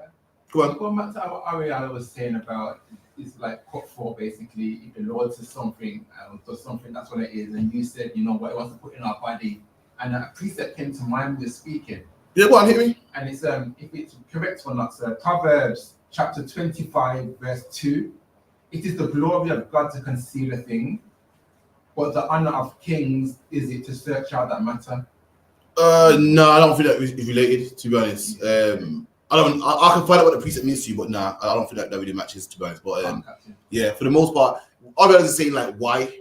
Go on. Going back to what Ariella was saying about it's like put for basically if the Lord says something and does something, that's what it is. And you said, what he wants to put in our body. And a precept came to mind when you're speaking. Yeah, go on, hit me. And it's if it's correct or not, sir. Proverbs chapter 25, verse 2. It is the glory of God to conceal a thing, but the honor of kings is it to search out that matter. No, I don't think that is related, to be honest. I can find out what the precept means to you, but nah, I don't think that really matches, to be honest. But yeah, for the most part, all I was saying like why.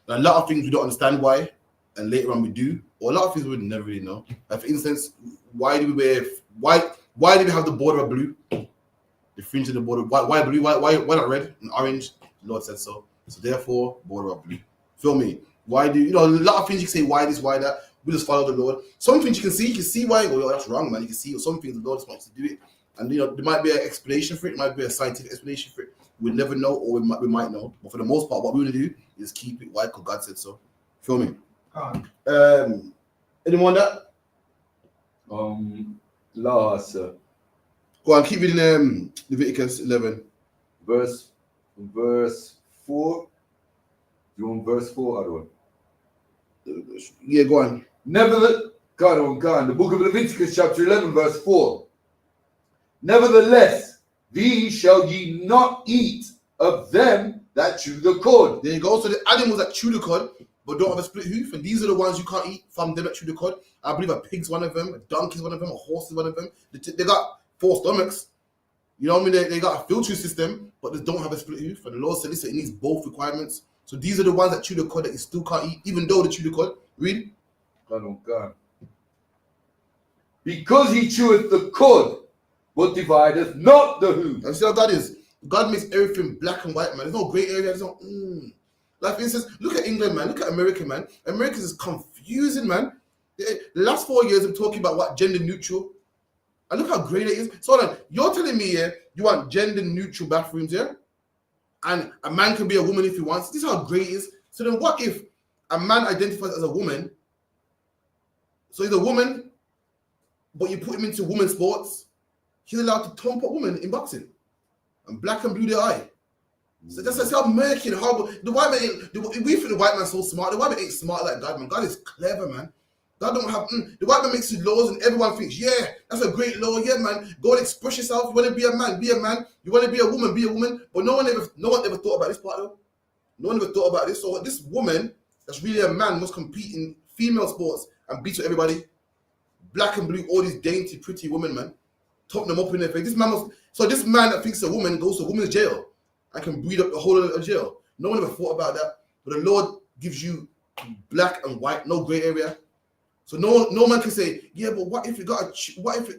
A lot of things we don't understand why, and later on we do, or a lot of things we would never really know. Like for instance, why do we have the border of blue? The fringe of the border. Why blue? Why not red and orange? The Lord said so. So therefore, border of blue. Feel me? Why do a lot of things you can say why this, why that? We just follow the Lord. Some things you can see why. Oh, that's wrong, man. You can see some things the Lord just wants to do it, and there might be an explanation for it. It might be a scientific explanation for it. We'll never know, or we might know. But for the most part, what we want to do is keep it why, because God said so. Feel me? Anyone that? Last. Go on, keep reading Leviticus 11. Verse 4. You want verse 4, other one? Yeah, go on. The book of Leviticus, chapter 11, verse 4. Nevertheless, these shall ye not eat of them that chew the cud. There you go. So the animals that chew the cud, but don't have a split hoof, and these are the ones you can't eat from them that chew the cud. I believe a pig's one of them, a donkey's one of them, a horse is one of them. They got 4 stomachs. You know what I mean? They got a filtering system, but they don't have a split hoof. And the Lord said, listen, it needs both requirements. So these are the ones that chew the cud that you still can't eat, even though they chew the cud. Read. God. Because he cheweth the cud, but divideth not the hoof. And see how God is? God makes everything black and white, man. There's no gray area. There's no. Like for instance, look at England, man. Look at America, man. America is confusing, man. The last 4 years, I'm talking about what gender neutral. And look how great it is. So then, you're telling me, yeah, you want gender neutral bathrooms, yeah? And a man can be a woman if he wants. This is how great it is. So then what if a man identifies as a woman? So he's a woman, but you put him into women's sports. He's allowed to thump a woman in boxing. And black and blue their eye. So that's how murky and horrible. The white man we think the white man's so smart. The white man ain't smart like God, man. God is clever, man. God don't have, the white man makes his laws and everyone thinks, yeah, that's a great law. Yeah, man. Go and express yourself. You want to be a man, be a man. You want to be a woman, be a woman. But no one ever thought about this part though. No one ever thought about this. So this woman that's really a man must compete in female sports and beat with everybody. Black and blue, all these dainty, pretty women, man. Top them up in their face. This man must. So this man that thinks a woman goes to a woman's jail and can breed up the whole of jail. No one ever thought about that. But the Lord gives you black and white, no gray area. So no man can say, yeah, but what if you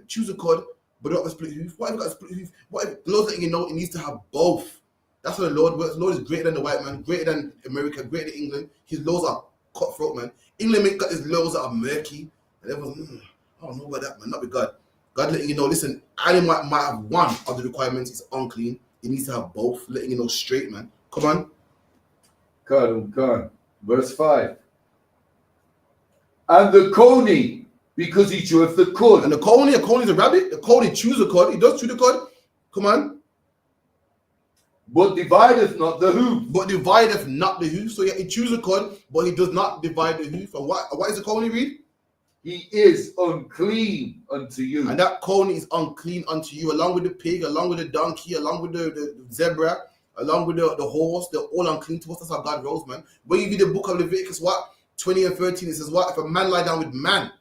choose a code, but not a split hoof? What if you got a split hoof? What if the Lord's letting you know it needs to have both? That's how the Lord works. The Lord is greater than the white man, greater than America, greater than England. His laws are cutthroat, man. England got his laws that are murky. And everyone's, I don't know about that, man. Not with God. God letting you know, listen, I might have one of the requirements. It's unclean. It needs to have both. Letting you know straight, man. Come on. Come. Verse 5. And the coney, because he cheweth the cud. And a coney is a rabbit. The coney chews the cud. He does chew the cud. Come on. But divideth not the hoof. But divideth not the hoof. So yeah, he chews the cud, but he does not divide the hoof. And what is the coney read? He is unclean unto you. And that coney is unclean unto you, along with the pig, along with the donkey, along with the zebra, along with the horse. They're all unclean to us. That's how God rolls, man. When you read the book of Leviticus, 20 and 13, it says what? If a man lie down with man,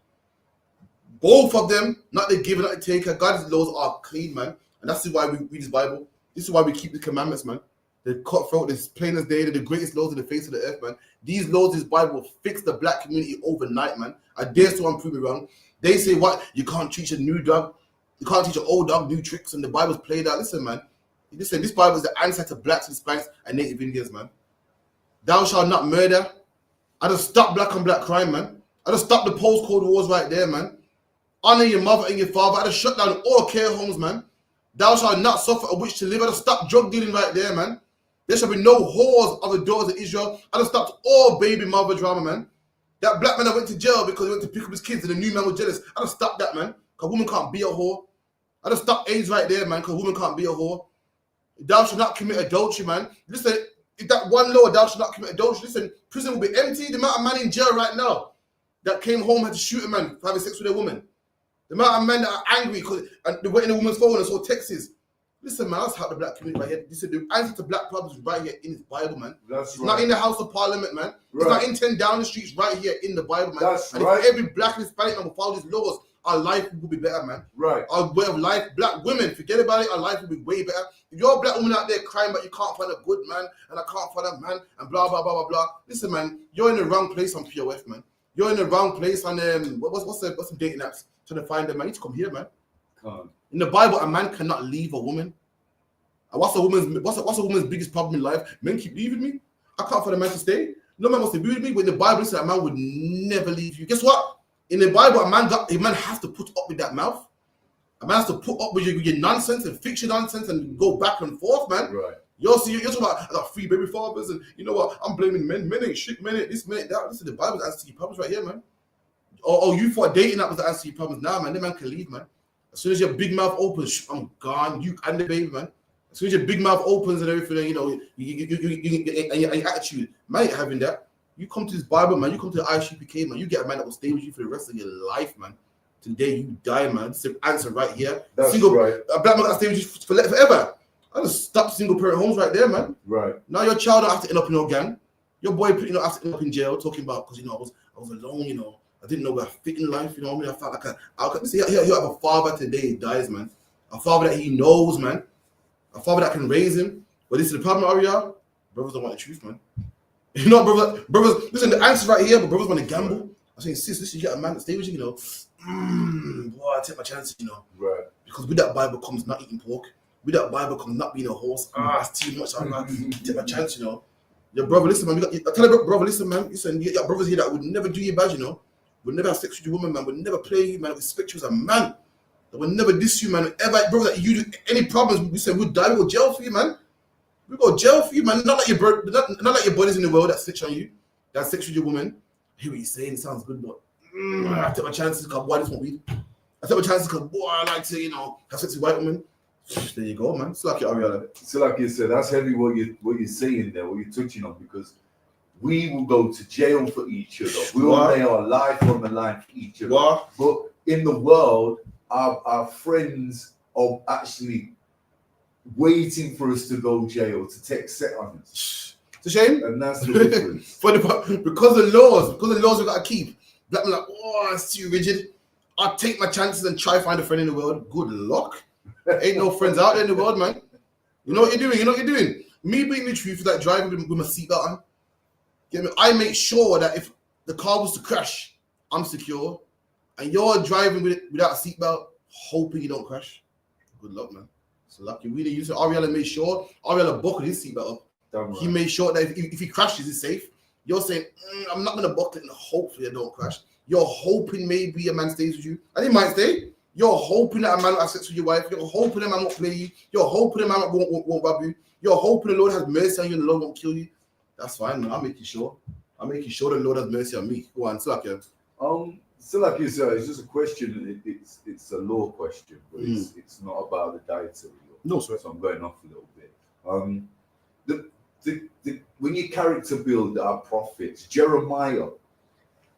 both of them, not the giver, not the taker, God's laws are clean, man. And that's why we read his Bible. This is why we keep the commandments, man. They're cutthroat, they're plain as day, they're the greatest laws in the face of the earth, man. These laws, this Bible will fix the black community overnight, man. I dare someone prove me wrong. They say what? You can't teach a new dog, you can't teach an old dog new tricks, and the Bible's played out. Listen, man. Listen, this Bible is the answer to blacks, Hispanics, and Native Indians, man. Thou shalt not murder. I just stop black on black crime, man. I just stop the postcode wars right there, man. Honor your mother and your father. I just shut down all care homes, man. Thou shalt not suffer a witch to live. I just stop drug dealing right there, man. There shall be no whores of the daughters of Israel. I just stopped all baby mother drama, man. That black man that went to jail because he went to pick up his kids and the new man was jealous. I just stopped that, man. Because woman can't be a whore. I just stopped AIDS right there, man. Because woman can't be a whore. Thou shalt not commit adultery, man. Listen, if that one law, thou shalt not commit adultery, listen, prison will be empty. The amount of man in jail right now that came home had to shoot a man for having sex with a woman. The amount of men that are angry because they went in a woman's phone and saw texts. Listen, man, that's how the black community right here. This is the answer to black problems right here in his Bible, man. That's it's not in the House of Parliament, man. It's not in 10 down the streets, right here in the Bible, man. That's and right. if every black and Hispanic man will follow these laws, our life will be better, man. Right. Our way of life, black women, forget about it, our life will be way better. If you're a black woman out there crying, but you can't find a good man, and I can't find a man, and blah, blah, blah, blah, blah. Listen, man, you're in the wrong place on POF, man. You're in the wrong place on, what's some dating apps? Trying to find a man. You need to come here, man. In the Bible, a man cannot leave a woman. And what's a woman's biggest problem in life? Men keep leaving me. I can't find a man to stay. No man wants to be with me. But in the Bible, it says a man would never leave you. Guess what? In the Bible, a man has to put up with that mouth. A man has to put up with your nonsense and fix your nonsense and go back and forth, man. Right. You're talking about I got 3 baby fathers, and you know what? I'm blaming men. Men ain't shit. Men ain't this, men ain't that. Listen, the Bible's answer to your problems right here, man. Oh, you thought dating that was the answer to your problems. Nah, man, that man can leave, man. As soon as your big mouth opens, I'm gone. You and the baby, man. As soon as your big mouth opens and everything, you know, and your attitude, man, ain't having that. You come to this Bible, man. You come to the ISUPK, man. You get a man that will stay with you for the rest of your life, man. Today you die, man. This is the answer right here. That's right. A black man that stay with you forever. I just stop single parent homes right there, man. Right. Now your child don't have to end up in no gang. Your boy, you know, have to end up in jail talking about because I was alone, you know. I didn't know where I fit in life, you know what I mean? I felt like he'll have a father today, he dies, man. A father that he knows, man. A father that can raise him. But this is the problem, Aria. Brothers don't want the truth, man. You know, brothers, listen, the answer's right here, but brothers want to gamble. I'm saying, sis, listen, you got a man that stay with you, you know. Boy, I take my chances, you know. Right. Because with that Bible comes not eating pork. With that Bible comes not being a horse. That's too much. I'm not take my chance, you know. Your brother, listen, man. I tell your brother, listen, man. Listen, you got brothers here that would never do you bad, you know. Would never have sex with your woman, man. Would never play you, man. Respect you as a man. They would never diss you, man. Ever, brother, that you do any problems, we say we'd die. We go jail for you, man. We go jail for you, man. Not like your buddies in the world that snitch on you, that sex with your woman. I hear what you're saying. It sounds good, but I take my chances because boy, this won't weed. I take my chances because boy, I like to, you know, have sex with white women. There you go, man. It's like your Ariana. So, like you said, that's heavy what you're saying there, what you're touching on, because we will go to jail for each other. We will lay our life on the line for each other. What? But in the world, our friends are actually waiting for us to go jail to take set on us. It's a shame. And that's the difference. because the laws we gotta keep. Black men like, oh, it's too rigid. I'll take my chances and try find a friend in the world. Good luck. Ain't no friends out there in the world, man. You know what you're doing. Me being the truth is like driving with my seatbelt on. Get me? I make sure that if the car was to crash, I'm secure. And you're driving without a seatbelt, hoping you don't crash. Good luck, man. It's lucky. We didn't use it. Ariella made sure. Ariella buckled his seatbelt up. Right. He made sure that if he crashes, he's safe. You're saying, I'm not going to buckle it and hopefully I don't crash. You're hoping maybe a man stays with you. And he might stay. You're hoping that a man will have sex with your wife. You're hoping a man won't play you. You're hoping a man won't rob you. You're hoping the Lord has mercy on you and the Lord won't kill you. That's fine, man. I'll make you sure. The Lord has mercy on me. Go on, Slakia. Still like you said, it's just a question. It's a law question, but it's not about the dietary law. No, sir. So I'm going off a little bit. When you character build our prophets, Jeremiah,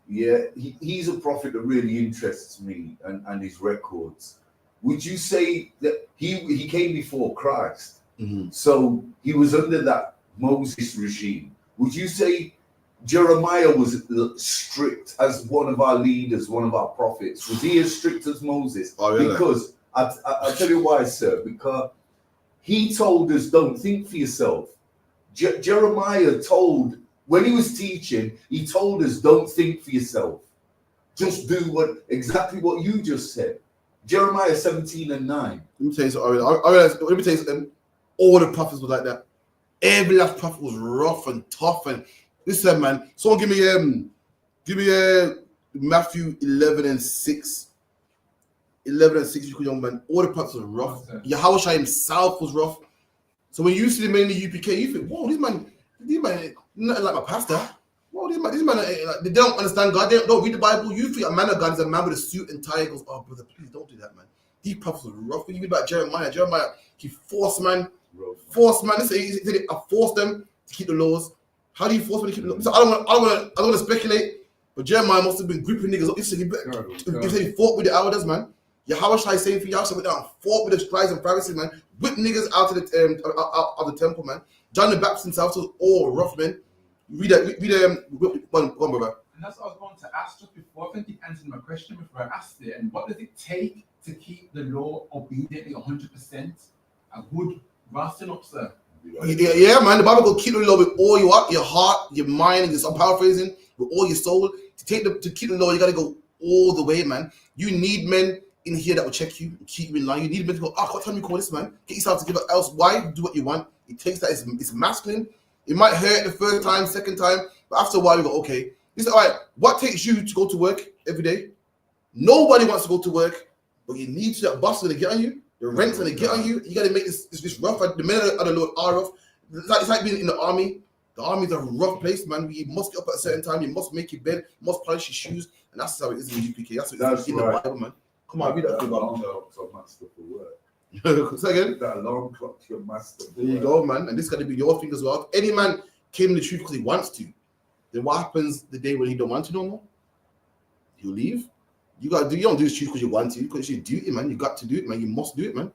he's a prophet that really interests me and his records. Would you say that he came before Christ? Mm-hmm. So he was under that Moses regime. Would you say Jeremiah was strict as one of our leaders, one of our prophets? Was he as strict as Moses? Oh, really? Because I'll tell you why, sir. Because he told us, don't think for yourself. Jeremiah told, when he was teaching, he told us, don't think for yourself. Just do exactly what you just said. Jeremiah 17:9. Let me tell you something. Let me tell you something. All the prophets were like that. Every last prophet was rough and tough. And listen, man. Someone give me Matthew 11:6. 11:6, you young man. All the prophets were rough. Yahushua himself was rough. So when you see the man in the UPK, you think, whoa, these man, nothing like my pastor. Whoa, these man, like, they don't understand God. They don't read the Bible. You think a man of God is a man with a suit and tie. He goes, oh, brother, please don't do that, man. These prophets were rough. When you read about Jeremiah, he forced man. I forced them to keep the laws. How do you force them to keep the laws? So I don't want to speculate, but Jeremiah must have been gripping niggas up. He said he fought with the elders, man. Yahushua is saying for Yahushua went down and fought with the scribes and Pharisees, man. Whipped niggas out of the temple, man. John the Baptist himself was all rough, man. Read one, brother. And that's what I was going to ask just before. I think you answered my question before I asked it. And what does it take to keep the law obediently 100%? A good rusting up, sir. Yeah, man. The Bible will keep the law with all your heart, your mind, and I'm paraphrasing, with all your soul. To keep the law, you got to go all the way, man. You need men in here that will check you and keep you in line. You need men to go, what time you call this, man? Get yourself together, else why? Do what you want. It takes that. It's masculine. It might hurt the first time, second time, but after a while you go, okay. This is all right. What takes you to go to work every day? Nobody wants to go to work, but you need that boss going to get on you. The rent's going to get on you. You got to make this rough. The men of the Lord are rough. It's like being in the army. The army is a rough place, man. You must get up at a certain time. You must make your bed. You must polish your shoes. And that's how it is in the UPK. That's what it is in the Bible, man. Come on, read that. Alarm clock's your master for work. Say again? That alarm clock's your master for There you go, man. And this got to be your thing as well. If any man came in the truth because he wants to, then what happens the day when he don't want to no more? He'll leave. You don't do this truth because you want to, because it's your duty, man. You got to do it, man. You must do it, man.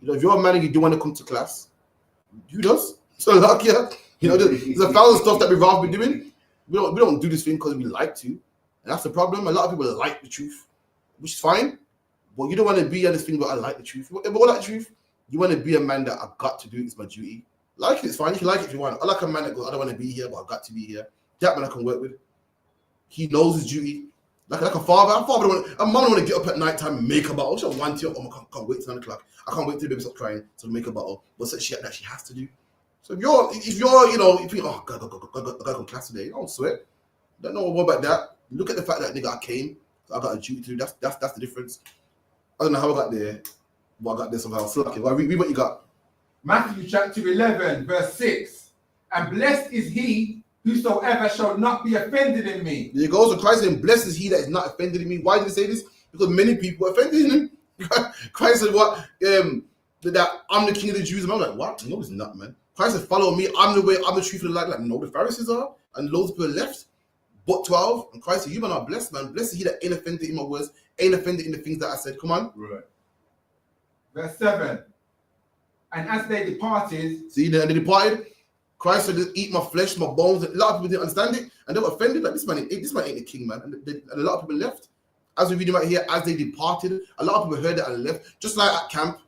You know, if you're a man and you do want to come to class, do this. So like, yeah, you know, there's a thousand stuff that we've all been doing. We don't do this thing because we like to. And that's the problem. A lot of people like the truth, which is fine. But you don't want to be on this thing, but I like the truth. But all that truth, you want to be a man that I've got to do it. It's my duty. Like it, it's fine. You can like it if you want. I like a man that goes, I don't want to be here, but I've got to be here. That man I can work with. He knows his duty. Like a father. A mom don't want to get up at night time and make a bottle. She don't want to. I can't wait till 9 o'clock. I can't wait till the baby stops crying to make a bottle. But something that she has to do. So if you're, you know, if you think, oh, God, I gotta come to class today, don't sweat. Don't know what about that. Look at the fact that nigga I came, so I got a duty to do. That's the difference. I don't know how I got there, but I got there somehow. So okay, well, read what you got. Matthew chapter 11, verse 6. And blessed is he whosoever shall not be offended in me. There you go. So Christ saying, blessed is he that is not offended in me. Why did he say this? Because many people are offended in him. Christ said, what? That I'm the king of the Jews. And I'm like, what? No, it's not, man. Christ said, follow me. I'm the way, I'm the truth, and the light. Like, no, the Pharisees are, and loads of people left. But 12, and Christ said, you man are blessed, man. Blessed is he that ain't offended in my words, ain't offended in the things that I said. Come on. Right. Verse 7. And as they departed. See, they departed. Christ said, eat my flesh, my bones. A lot of people didn't understand it, and they were offended. Like, this man ain't the king, man. And a lot of people left. As we read right here, as they departed, a lot of people heard it and left. Just like at camp,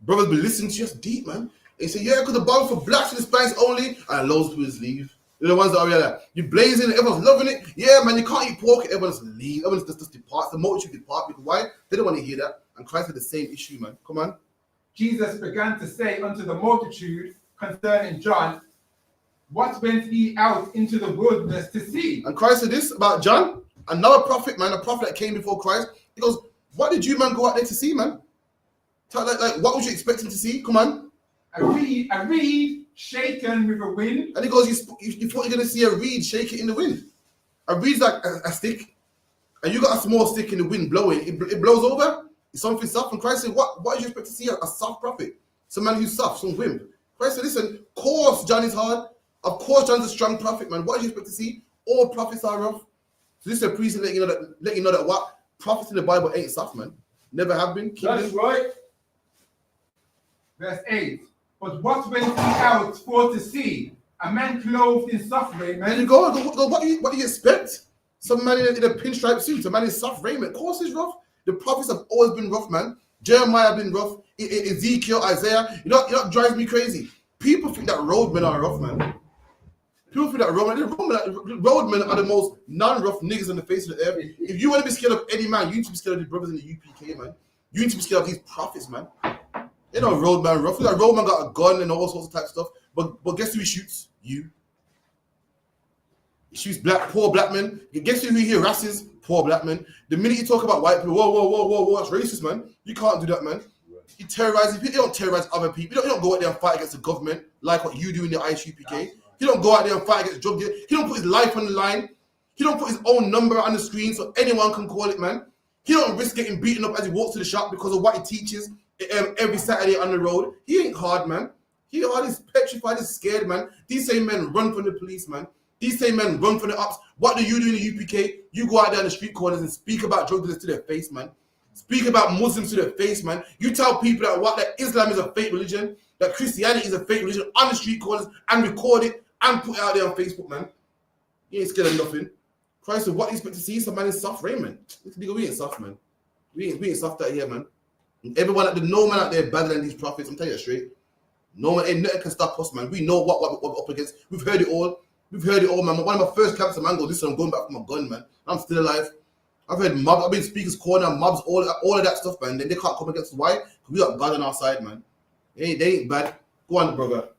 brothers be listening to us deep, man. They say, yeah, because the Bible for blacks and Hispanics only, and loads of people leave. They're the ones that are like, you blazing, everyone's loving it. Yeah, man, you can't eat pork, everyone's leave. Everyone's just departs. The multitude depart. Because why? They don't want to hear that. And Christ had the same issue, man. Come on. Jesus began to say unto the multitude concerning John, what went he out into the wilderness to see? And Christ said this about John, another prophet, man, a prophet that came before Christ. He goes, what did you, man, go out there to see, man? Like what was you expecting to see? Come on. A reed shaken with a wind. And he goes, you thought you're going to see a reed shake it in the wind. A reed's like a stick. And you got a small stick in the wind blowing. It blows over. It's something soft. And Christ said, what did you expect to see? A soft prophet. Some man who's soft, some wind. Christ said, listen, of course John is hard. Of course John's a strong prophet, man. What did you expect to see? All prophets are rough. So this is a priest let you know that what? Prophets in the Bible ain't soft, man. Never have been. That's right. Verse 8. But what went he out for to see? A man clothed in soft raiment. And you go, what do you expect? Some man in a pinstripe suit, a man in soft raiment. Of course he's rough. The prophets have always been rough, man. Jeremiah been rough. Ezekiel, Isaiah. You know what drives me crazy? People think that roadmen are rough, man. People think that roadmen are the most non-rough niggas on the face of the earth. If you want to be scared of any man, you need to be scared of the brothers in the UPK, man. You need to be scared of these prophets, man. You know, roadman rough. That roadman got a gun and all sorts of type stuff. But guess who he shoots? You. He shoots poor black men. Guess who he harasses? Poor black men. The minute you talk about white people, whoa, that's racist, man. You can't do that, man. You terrorize people. You don't terrorize other people. You don't go out there and fight against the government like what you do in the ISUPK. He don't go out there and fight against drug dealers. He don't put his life on the line. He don't put his own number on the screen so anyone can call it, man. He don't risk getting beaten up as he walks to the shop because of what he teaches every Saturday on the road. He ain't hard, man. He hard. He's petrified. He's scared, man. These same men run from the police, man. These same men run from the ops. What do you do in the UPK? You go out there on the street corners and speak about drug dealers to their face, man. Speak about Muslims to their face, man. You tell people that Islam is a fake religion, that Christianity is a fake religion on the street corners and record it and put it out there on Facebook, man. You ain't scared of nothing. Christ said, what do you expect to see? Some man in soft raiment. We ain't soft, man. We ain't soft out here, man. No man out there better than these prophets. I'm telling you straight. No man, ain't nothing can stop us, man. We know what we're up against. We've heard it all. Man. One of my first camps, man, goes, listen, I'm going back for my gun, man. I'm still alive. I've heard mobs. I've been speakers corner, mobs, all of that stuff, man. Then they can't come against us. Why? Because we got God on our side, man. They ain't bad. Go on, brother.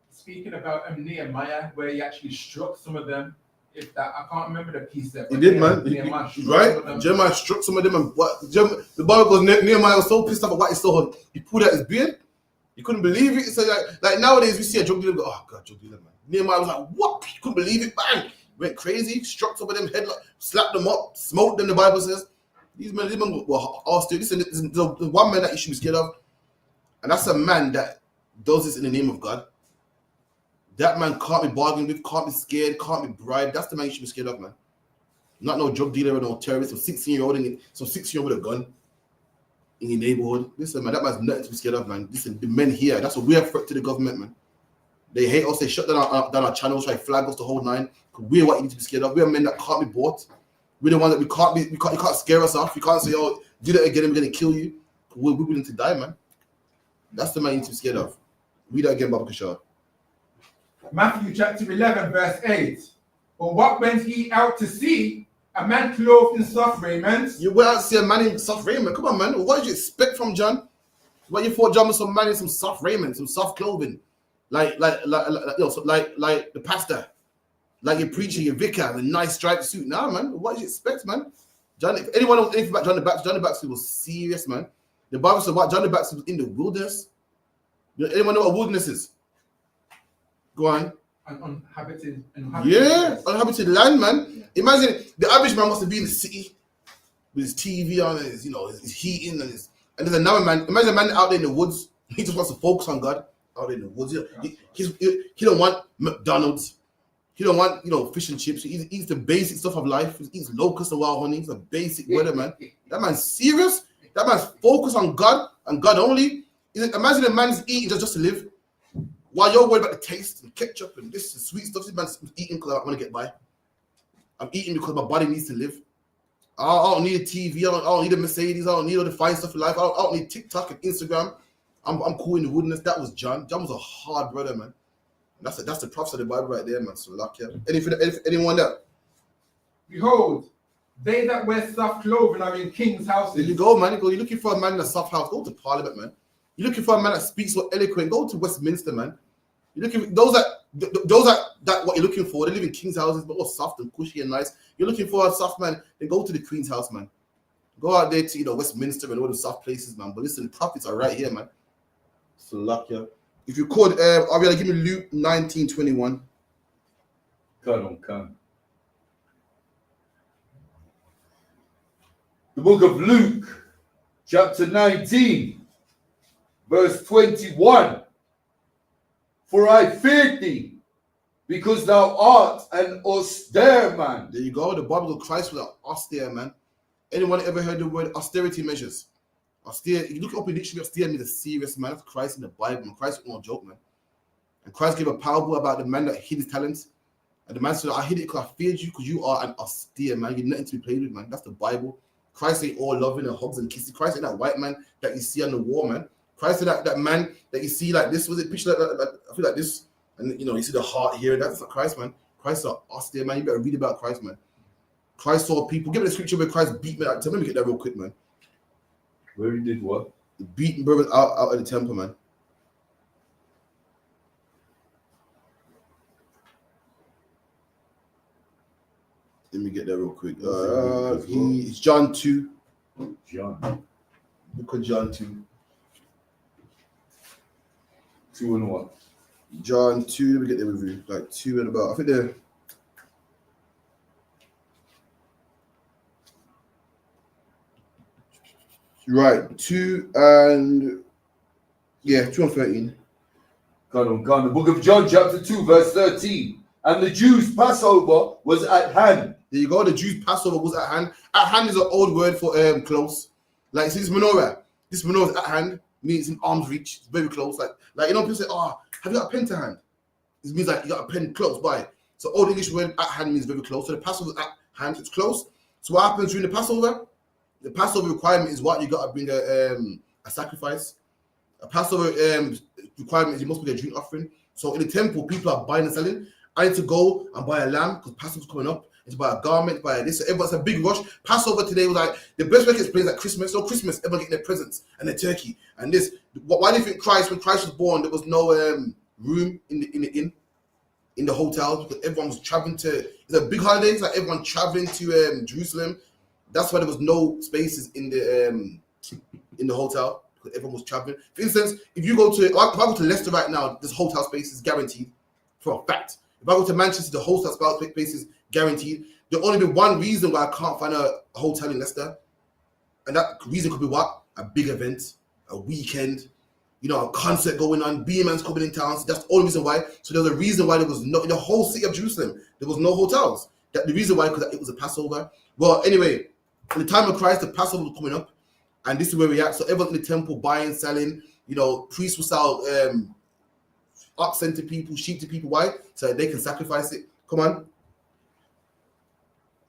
Speaking about Nehemiah, where he actually struck some of them. If that, I can't remember the piece there. He did, man. Right? Jeremiah struck some of them, and the Bible goes, Nehemiah was so pissed off at what he saw. He pulled out his beard. He couldn't believe it. So like nowadays, we see a drug dealer go, oh God, drug dealer, man. Nehemiah was like, what? He couldn't believe it. Bang! Went crazy, struck some of them head, slapped them up, smoked them. The Bible says these men were asked. Listen, there's one man that you should be scared of, and that's a man that does this in the name of God. That man can't be bargained with, can't be scared, can't be bribed. That's the man you should be scared of, man. Not no drug dealer or no terrorist or 16-year-old with a gun in your neighborhood. Listen, man, that man's nothing to be scared of, man. Listen, the men here, that's a weird threat to the government, man. They hate us. They shut down our channels, try to flag us the whole nine. We're what you need to be scared of. We're men that can't be bought. We're the ones that you can't scare us off. You can't say, oh, do that again, we're going to kill you. We're willing to die, man. That's the man you need to be scared of. Read that again, Baba Kishar. Matthew chapter 11, verse 8. But what went he out to see? A man clothed in soft raiment. You went out to see a man in soft raiment. Come on, man. What did you expect from John? What you thought John was some man in some soft raiment, some soft clothing? Like the pastor, like your preacher, your vicar, the nice striped suit. Nah, man. What did you expect, man? John, if anyone knows anything about John the Baptist was serious, man. The Bible said what John the Baptist was in the wilderness. Anyone know what wilderness is? Go on. Uninhabited land, man. Yeah. Imagine the average man must have been in the city with his TV on and his heating and there's another man. Imagine a man out there in the woods. He just wants to focus on God out in the woods. He don't want McDonald's. He don't want fish and chips. He eats the basic stuff of life. He eats locusts and wild honey. He's a basic weather man. That man's serious. That man's focused on God and God only. Imagine a man's eating just to live. While you're worried about the taste and ketchup and this and sweet stuff, this man's eating because I want to get by. I'm eating because my body needs to live. I don't need a TV. I don't need a Mercedes. I don't need all the fine stuff in life. I don't need TikTok and Instagram. I'm cool in the wilderness. That was John. John was a hard brother, man. That's the prophets of the Bible right there, man. So luck, yeah. Anyone there? Behold, they that wear soft clothing are in kings' houses. There you go, man. You're looking for a man in a soft house. Go to Parliament, man. You're looking for a man that speaks so eloquent. Go to Westminster, man. You're looking those that what you're looking for. They live in king's houses, but all soft and cushy and nice. You're looking for a soft man. Then go to the Queen's house, man. Go out there to Westminster and all the soft places, man. But listen, the prophets are right here, man. So luck, yeah. If you could, Ariella, give me Luke 19:21. Come. The book of Luke, chapter 19, verse 21. For I feared thee, because thou art an austere man. There you go. The Bible of Christ was an austere man. Anyone ever heard the word austerity measures? Austere. You look up in the dictionary, austere means a serious man. That's Christ in the Bible. And Christ was no joke, man. And Christ gave a parable about the man that hid his talents. And the man said, I hid it because I feared you, because you are an austere man. You're nothing to be played with, man. That's the Bible. Christ ain't all loving and hugs and kisses. Christ ain't that white man that you see on the wall, man. Christ ain't that man that you see like this. Was it picture like I feel like this? And you see the heart here. That's not Christ, man. Christ is austere, man. You better read about Christ, man. Christ saw people. Give me the scripture where Christ beat me. Let me get that real quick, man. Where he did what? Beating brothers out of the temple, man. Let me get that real quick. It's John 2. John. Book of John 2. 2 and what? John 2. Let me get the review. Like 2 and about. I think they're. Right. 2 and. Yeah, 2 and 13. Come on. The book of John, chapter 2, verse 13. And the Jews' Passover was at hand. There you go. The Jews' Passover was at hand. At hand is an old word for close. Like, see this menorah. This menorah is at hand. Means in arm's reach. It's very close. Like people say, have you got a pen to hand? It means like you got a pen close by. So old English word at hand means very close. So the Passover is at hand. It's close. So what happens during the Passover? The Passover requirement is what you got to bring a sacrifice. A Passover requirement is you must bring a drink offering. So in the temple, people are buying and selling. I need to go and buy a lamb because Passover's coming up. And to buy a garment, buy this. So everyone's a big rush. Passover today was like the best way to explain like Christmas. So Christmas, everyone getting their presents and their turkey and this. Why do you think when Christ was born, there was no room in the hotels because everyone was traveling to? It's a big holiday. It's like everyone traveling to Jerusalem. That's why there was no spaces in the hotel because everyone was traveling. For instance, if I go to Leicester right now, there's hotel spaces guaranteed for a fact. If I go to Manchester, the hotel space is guaranteed. There'll only be one reason why I can't find a hotel in Leicester. And that reason could be what? A big event, a weekend, a concert going on, B-Man's coming in town. So that's the only reason why. So there's a reason why there was no, in the whole city of Jerusalem, there was no hotels. The reason why, because it was a Passover. Well, anyway, in the time of Christ, the Passover was coming up. And this is where we are. So everyone in the temple buying, selling, priests will sell oxen to people, sheep to people. Why? So they can sacrifice it. Come on.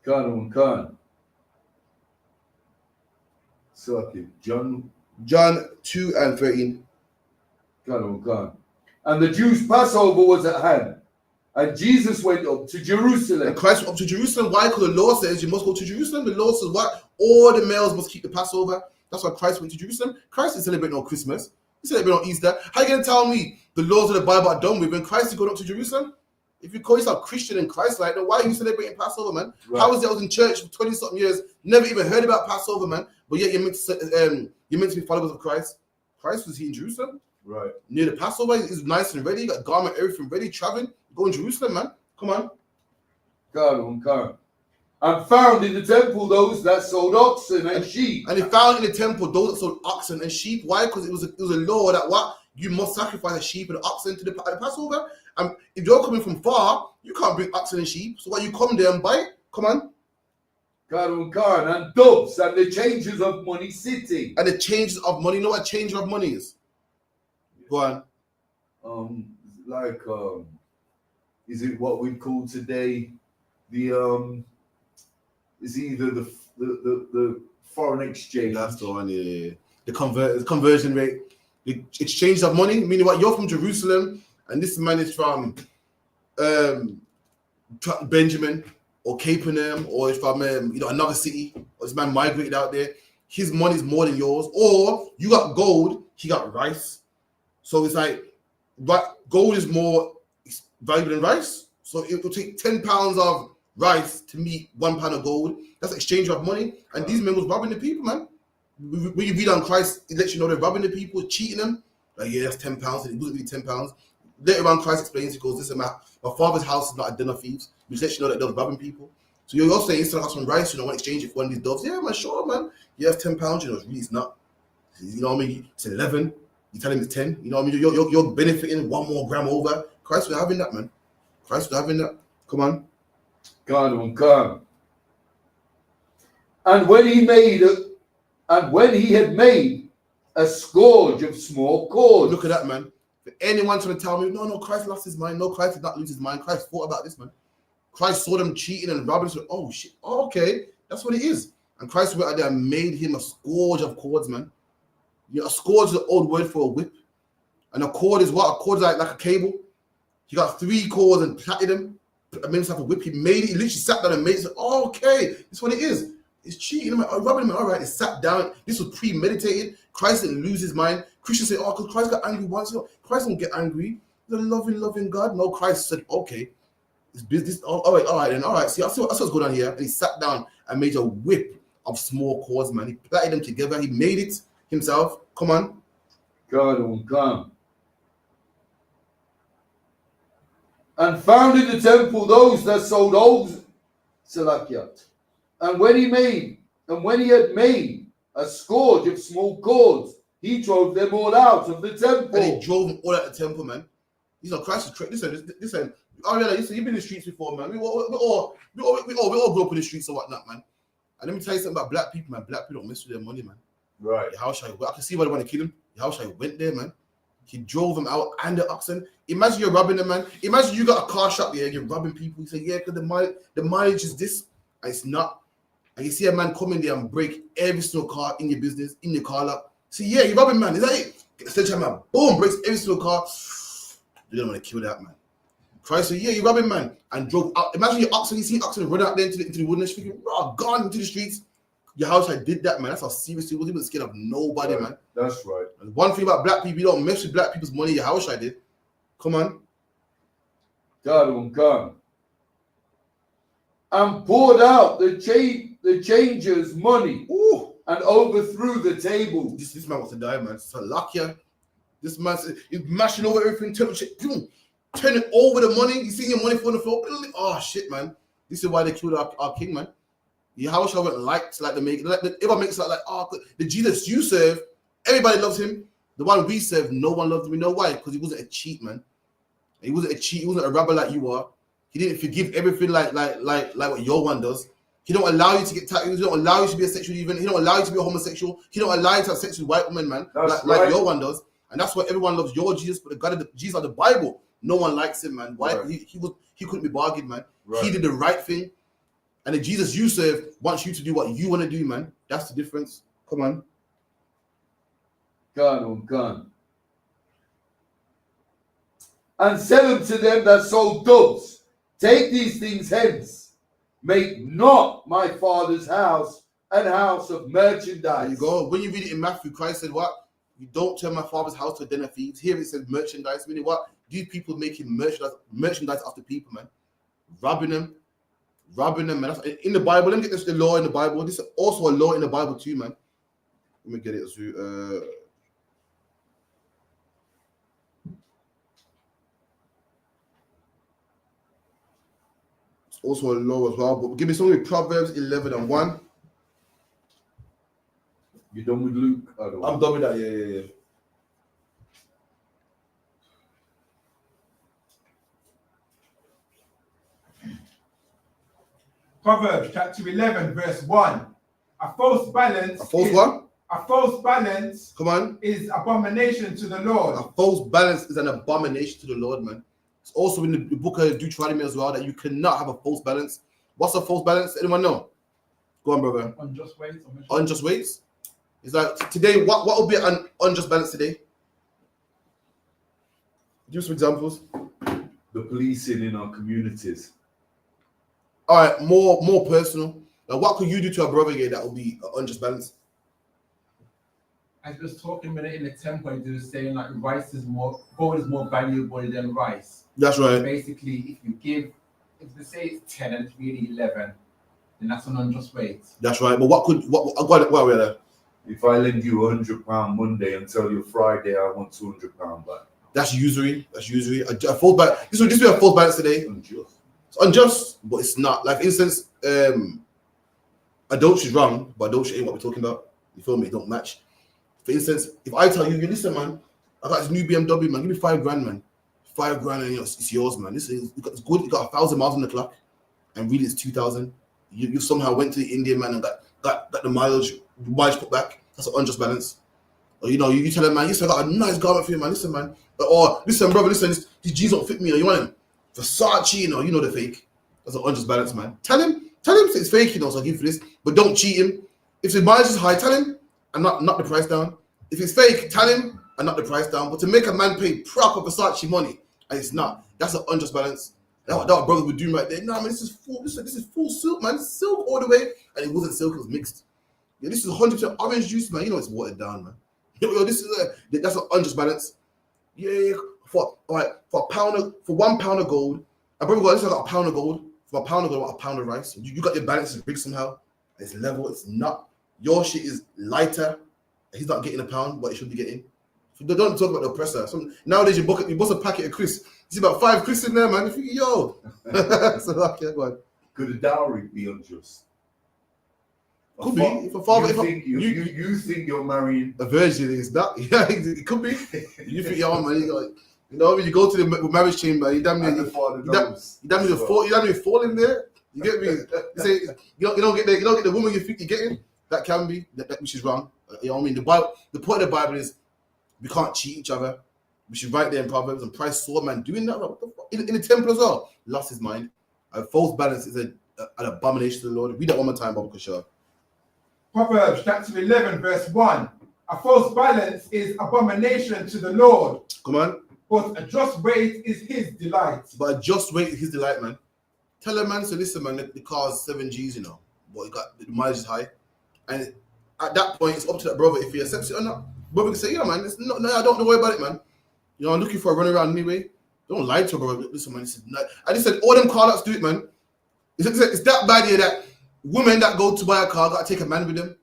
Come. So okay, John 2 and 13. Come. And the Jews' Passover was at hand. And Jesus went up to Jerusalem. And Christ went up to Jerusalem. Why? Because the law says you must go to Jerusalem. The law says what? All the males must keep the Passover. That's why Christ went to Jerusalem. Christ didn't celebrate no Christmas. He celebrated on Easter. How are you going to tell me the laws of the Bible are done with when Christ is going up to Jerusalem? If you call yourself Christian and Christ-like, then why are you celebrating Passover, man? Right. How is it I was in church for 20-something years, never even heard about Passover, man? But yet you're meant to be followers of Christ. Christ was here in Jerusalem. Right. Near the Passover, he's nice and ready. Got garment, everything ready, traveling. Go in Jerusalem, man. Come on. Come. And found in the temple those that sold oxen and sheep. And he found in the temple those that sold oxen and sheep. Why? Because it was a law that what? You must sacrifice a sheep and an oxen to the Passover. And if you're coming from far, you can't bring oxen and sheep. So why you come there and buy it? Come on. And doves and the changes of money sitting. And the changes of money. You know what change of money is? Go on. like is it what we call today the is either the foreign exchange? That's the one, yeah. The conversion rate, the exchange of money, meaning what, you're from Jerusalem and this man is from Benjamin or Capernaum, or is from another city, or this man migrated out there. His money is more than yours, or you got gold, he got rice. So it's like, but gold is more valuable than rice. So it will take 10 pounds of rice to meet 1 pound of gold. That's exchange of money. And these men was robbing the people, man. When you read on Christ, it lets you know they're robbing the people, cheating them. Like, yeah, that's 10 pounds. And it wasn't really 10 pounds. Later on, Christ explains, he goes, listen, my father's house is not a den of thieves, which lets you know that they're robbing people. So you're saying, instead of have some rice, I want to exchange it for one of these doves. Yeah, man, sure, man. Yeah, it's 10 pounds, it's not. You know what I mean? It's 11. You tell him it's 10. You know what I mean? You're benefiting 1 more gram over. Christ was having that, man. Christ was having that. Come on. Come. And when he had made a scourge of small cords. Look at that, man. For anyone trying to tell me, no, Christ lost his mind. No, Christ did not lose his mind. Christ thought about this, man. Christ saw them cheating and robbing. So, oh shit, okay, that's what it is. And Christ went out there and made him a scourge of cords, man. A scourge is the old word for a whip. And a cord is what? A cord is like a cable. He got 3 cords and plaited them. I made himself a whip. He made it. He literally sat down and made it. Said, oh, okay, that's what it is. It's cheating. I'm like, robbing him. All right, he sat down. This was premeditated. Christ didn't lose his mind. Christians say, oh, because Christ got angry once. No, Christ don't get angry. He's a loving God. No, Christ said, okay, it's business. Oh, all right, then. All right, see, I see what's going on here. And he sat down and made a whip of small cords, man. He plaited them together. He made it himself. Come on. Come. And found in the temple those that sold old Salakia. And when he had made a scourge of small cords, he drove them all out of the temple. And he drove them all out of the temple, man. Christ is listen. I realize, you've been in the streets before, man. We all grew up in the streets and whatnot, man. And let me tell you something about black people, man. Black people don't mess with their money, man. Right. I can see why they want to kill him. I went there, man. He drove them out and the oxen. Imagine you're robbing them, man. Imagine you got a car shop here, you're robbing people. You say, yeah, because the mileage is this. And it's not. And you see a man come in there and break every single car in your business, in your car lot. See, yeah, you're robbing, man. Is that it? Essentially, man, boom, breaks every single car. You don't want to kill that, man. Christ said, yeah, you're robbing, man. And drove out. Imagine your oxen, you see oxen run out there into the wilderness, thinking, gone into the streets. Your house, I did that, man. That's how serious he was. He wasn't scared of nobody, right. Man. That's right. And one thing about black people, you don't mess with black people's money. Your house, I did. Come on. Come. And poured out the changers' money. Ooh. And overthrew the table. This man wants to die, man. Salakia. This man is mashing over everything. Turning over the money. You see your money on the floor. Oh, shit, man. This is why they killed our king, man. Yahushua went likes like the make everyone makes like the Jesus you serve, everybody loves him. The one we serve, no one loves him. You know why? Because he wasn't a cheat, man. He wasn't a cheat. He wasn't a robber like you are. He didn't forgive everything like what your one does. He don't allow you to get tattooed. He don't allow you to be a sexual even. He don't allow you to be a homosexual. He don't allow you to have sex with white women, man. Like your one does. And that's why everyone loves your Jesus. But the God of the Jesus of the Bible, no one likes him, man. Why? Right. He couldn't be bargained, man. Right. He did the right thing. And the Jesus you serve wants you to do what you want to do, man. That's the difference. Come on. Gun. And said unto them that sold doves, take these things hence. Make not my father's house an house of merchandise. There you go. When you read it in Matthew, Christ said what? You don't turn my father's house to a den of thieves. Here it says merchandise. Meaning what? These people making merchandise after people, man. Robbing them, man. That's in the Bible. Let me get this the law in the Bible. This is also a law in the Bible too, man. Let me get it. It's also a law as well. But give me something with Proverbs 11:1. You done with Luke? I'm done with that. Yeah. Proverbs chapter 11, verse 1. A false balance. A false what? A false balance Come on. is abomination to the Lord. A false balance is an abomination to the Lord, man. It's also in the book of Deuteronomy as well that you cannot have a false balance. What's a false balance? Anyone know? Go on, brother. Unjust weights. Unjust weights? It's like today, what would be an unjust balance today? Give some examples. The policing in our communities. All right, more personal. Like, what could you do to a brother here that would be an unjust balance? I was talking a minute in the temple, they were saying like gold is more valuable than rice. That's right. Basically, if they say it's 10 and it's really 11, then that's an unjust weight. That's right. But what I got it, where we're there. If I lend you £100 Monday and tell you Friday I want £200 back. That's usury. That's usury. A false balance. This would just be a false balance today. Unjust. It's unjust, but it's not. Like, for instance, adultery is wrong, but adultery ain't what we're talking about. You feel me? It don't match. For instance, if I tell you, listen, man, I got this new BMW, man, give me $5 grand, man. $5 grand, and it's yours, man. This is it's good. You got 1,000 miles on the clock, and really it's 2,000. You somehow went to the Indian, man, and got the mileage put back. That's an unjust balance. Or you tell him, man, I got a nice garment for you, man. Listen, man. Or listen, brother, listen, these jeans don't fit me. Or you want him Versace, you know the fake. That's an unjust balance, man. Tell him it's fake, so I'll give you for this, but don't cheat him. If the mileage is high, tell him and not the price down. If it's fake, tell him and not the price down. But to make a man pay proper Versace money, and it's not, that's an unjust balance. That's what brother would do right there. Nah, man, this is full silk, man. It's silk all the way, and it wasn't silk; it was mixed. Yeah, this is 100% orange juice, man. You know it's watered down, man. That's an unjust balance. Yeah. For £1 of gold, I probably got £1 of gold. For £1 of gold, I want £1 of rice. You got your balance is big somehow. It's level. It's not. Your shit is lighter. He's not getting £1, but he should be getting. So don't talk about the oppressor. Nowadays you bust a packet of crisps. You see about 5 crisps in there, man. You think, yo. So okay, go on. Could a dowry be unjust? Could be. If a father, you think you're marrying a virgin, is that? Yeah, it could be. You think, yo, man, when you go to the marriage chamber, you damn near fall in there. You get me? You say you don't get the woman you think you're getting. That can be which is wrong. You know what I mean? The point of the Bible is we can't cheat each other. We should write there in Proverbs, and Christ saw a man doing that. What the fuck? In the temple as well, lost his mind. A false balance is an abomination to the Lord. Read that one more time, Baba Kushar. Proverbs chapter 11, verse 1. A false balance is abomination to the Lord. Come on. But a just weight is his delight. But a just weight is his delight, man. Tell a man, so listen, man, the car's 7 G's, but you got the mileage is high. And at that point, it's up to that brother if he accepts it or not. Brother can say, yeah, man, I don't worry about it, man. I'm looking for a runaround anyway. Don't lie to a brother. Listen, man, I just said, all them car lots do it, man. It's that bad here that women that go to buy a car got to take a man with them.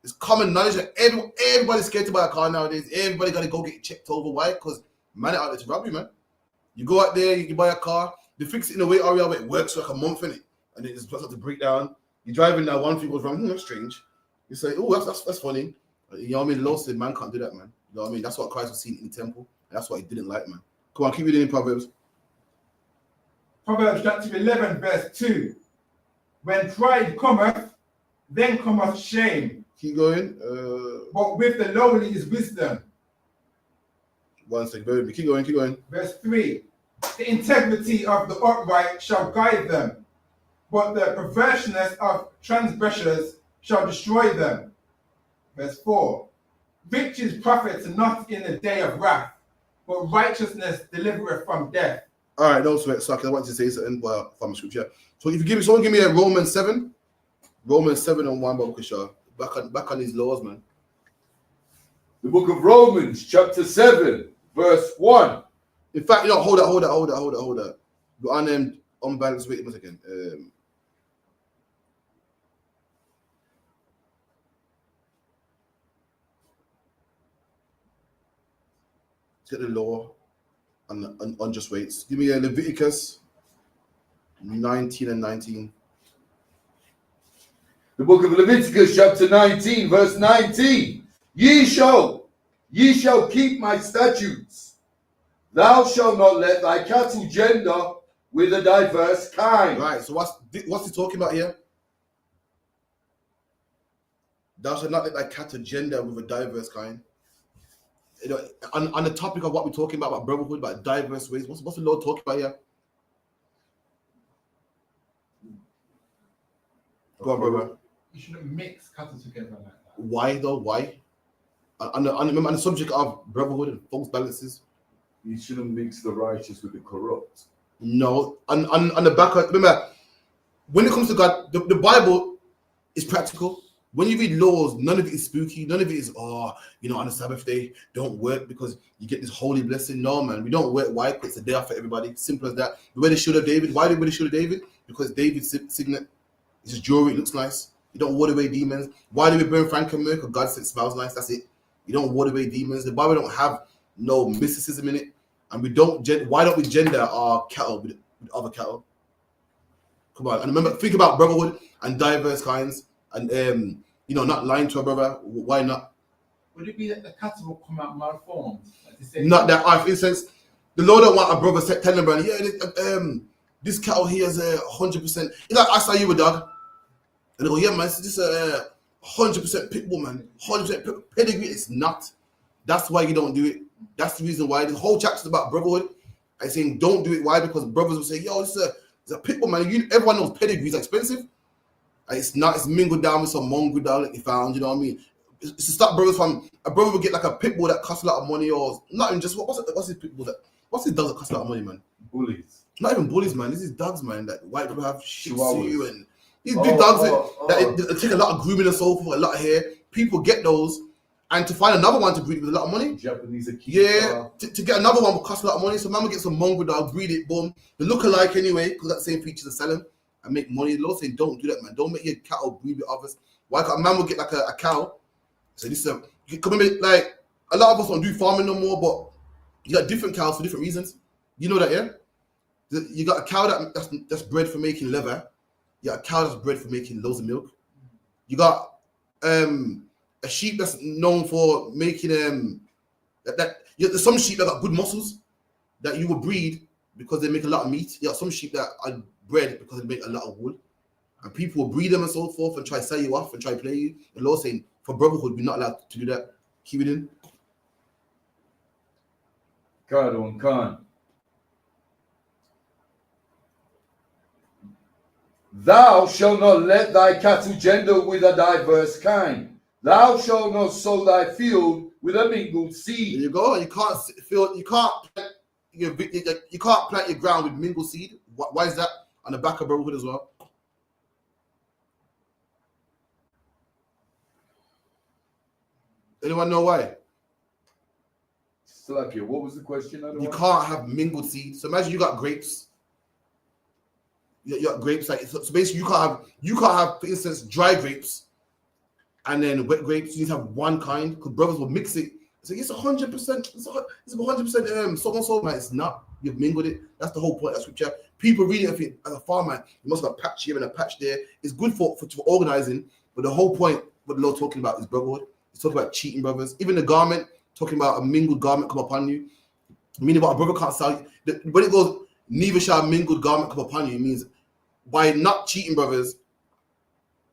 It's common knowledge that everybody's scared to buy a car nowadays. Everybody got to go get checked over. Why? Because man out there to rob you, man. You go out there, you buy a car, they fix it in a way area where it works for like a month, innit? And then it's supposed to break down. You're driving now, one thing goes wrong, that's strange. You say, oh, that's funny. You know what I mean? The Lord said, man can't do that, man. You know what I mean? That's what Christ was seen in the temple. And that's what he didn't like, man. Come on, keep reading in Proverbs. Proverbs chapter 11, verse 2. When pride cometh, then cometh shame. Keep going. But with the lowly is wisdom. One second, keep going. Verse 3. The integrity of the upright shall guide them, but the perverseness of transgressors shall destroy them. Verse 4. Riches profit not in the day of wrath, but righteousness delivereth from death. All right, no sweat, suck. I want to say something from scripture. So if you someone give me a Romans 7 and 1, Baba Kushar. Back on these laws, man. the book of Romans, chapter 7, verse 1. In fact, hold that. You're on unbalanced weight. Once again. Get the law on unjust weights. Give me a Leviticus 19 and 19. The book of Leviticus, chapter 19, verse 19. Ye shall keep my statutes. Thou shalt not let thy cattle gender with a diverse kind. Right. So what's he talking about here? Thou shalt not let thy cattle gender with a diverse kind. You know, on the topic of what we're talking about brotherhood, about diverse ways, what's the Lord talking about here? Go on, brother. You shouldn't mix cattle together like that. Why though? Why? On the subject of brotherhood and false balances. You shouldn't mix the righteous with the corrupt. No. On the back of, remember, when it comes to God, the Bible is practical. When you read laws, none of it is spooky. None of it is, on the Sabbath day, don't work because you get this holy blessing. No, man, we don't work. Why? Because it's a day off for everybody. Simple as that. We wear the shield of David. Why do we wear the shield of David? Because David's signet. It's just jewelry. It looks nice. You don't ward away demons. Why do we burn frank and myrrh? Because God said it smells nice. That's it. You don't ward away demons. The Bible don't have no mysticism in it. And we don't. Why don't we gender our cattle with other cattle? Come on. And remember, think about brotherhood and diverse kinds. And not lying to a brother. Why not? Would it be that the cattle will come out malformed? Not that. For instance, the Lord don't want a brother telling a brother, this cattle here is 100%. It's like I saw you a dog, and they go, yeah, man, this is a 100% pit bull, man, 100% pedigree. It's not. That's why you don't do it. That's the reason why. The whole chapter is about brotherhood. I'm saying don't do it. Why? Because brothers will say, yo, it's a pit bull, man. Everyone knows pedigree is expensive. It's not. It's mingled down with some mongrel dog that they found. You know what I mean? It's to stop brothers from. A brother would get like a pit bull that costs a lot of money, or not even just what's his pit bull that. What's his dogs that cost a lot of money, man? Bullies. Not even bullies, man. This is dogs, man. That white people have Shih Tzu and these big Oh, dogs oh, that take a lot of grooming and so forth, a lot of hair. People get those, and to find another one to breed with a lot of money. Japanese Akita. Yeah, to get another one will cost a lot of money. So man will get some mongrel dog, breed it, boom. They look alike anyway, because got the same features and sell them and make money. The Lord saying, don't do that, man. Don't make your cattle breed with others. Why? Because a man will get like a cow. So this is like a lot of us don't do farming no more, but you got different cows for different reasons. You know that, yeah? You got a cow that's bred for making leather. You got a cow that's bred for making loads of milk. You got a sheep that's known for making there's some sheep that got good muscles that you will breed because they make a lot of meat. You got some sheep that are bred because they make a lot of wool. And people will breed them and so forth and try to sell you off and try to play you. The Lord saying for brotherhood, we're not allowed to do that. Keep it in. Khan. Thou shalt not let thy cattle gender with a diverse kind. Thou shalt not sow thy field with a mingled seed. There you go. You can't plant your ground with mingled seed. Why is that? On the back of brotherhood as well. Anyone know why? Slakia, what was the question? You can't have mingled seed. So imagine you got grapes. You got grapes, like so basically you can't have, for instance, dry grapes and then wet grapes. You need to have one kind because brothers will mix it. So it's 100%. It's 100% so and so, man. It's not. You've mingled it. That's the whole point of scripture. People read it as a farmer. You must have a patch here and a patch there. It's good for organizing, but the whole point what the Lord talking about is brotherhood. He's talking about cheating brothers. Even the garment, talking about a mingled garment come upon you. Meaning what a brother can't sell you. When it goes, neither shall a mingled garment come upon you, it means by not cheating brothers,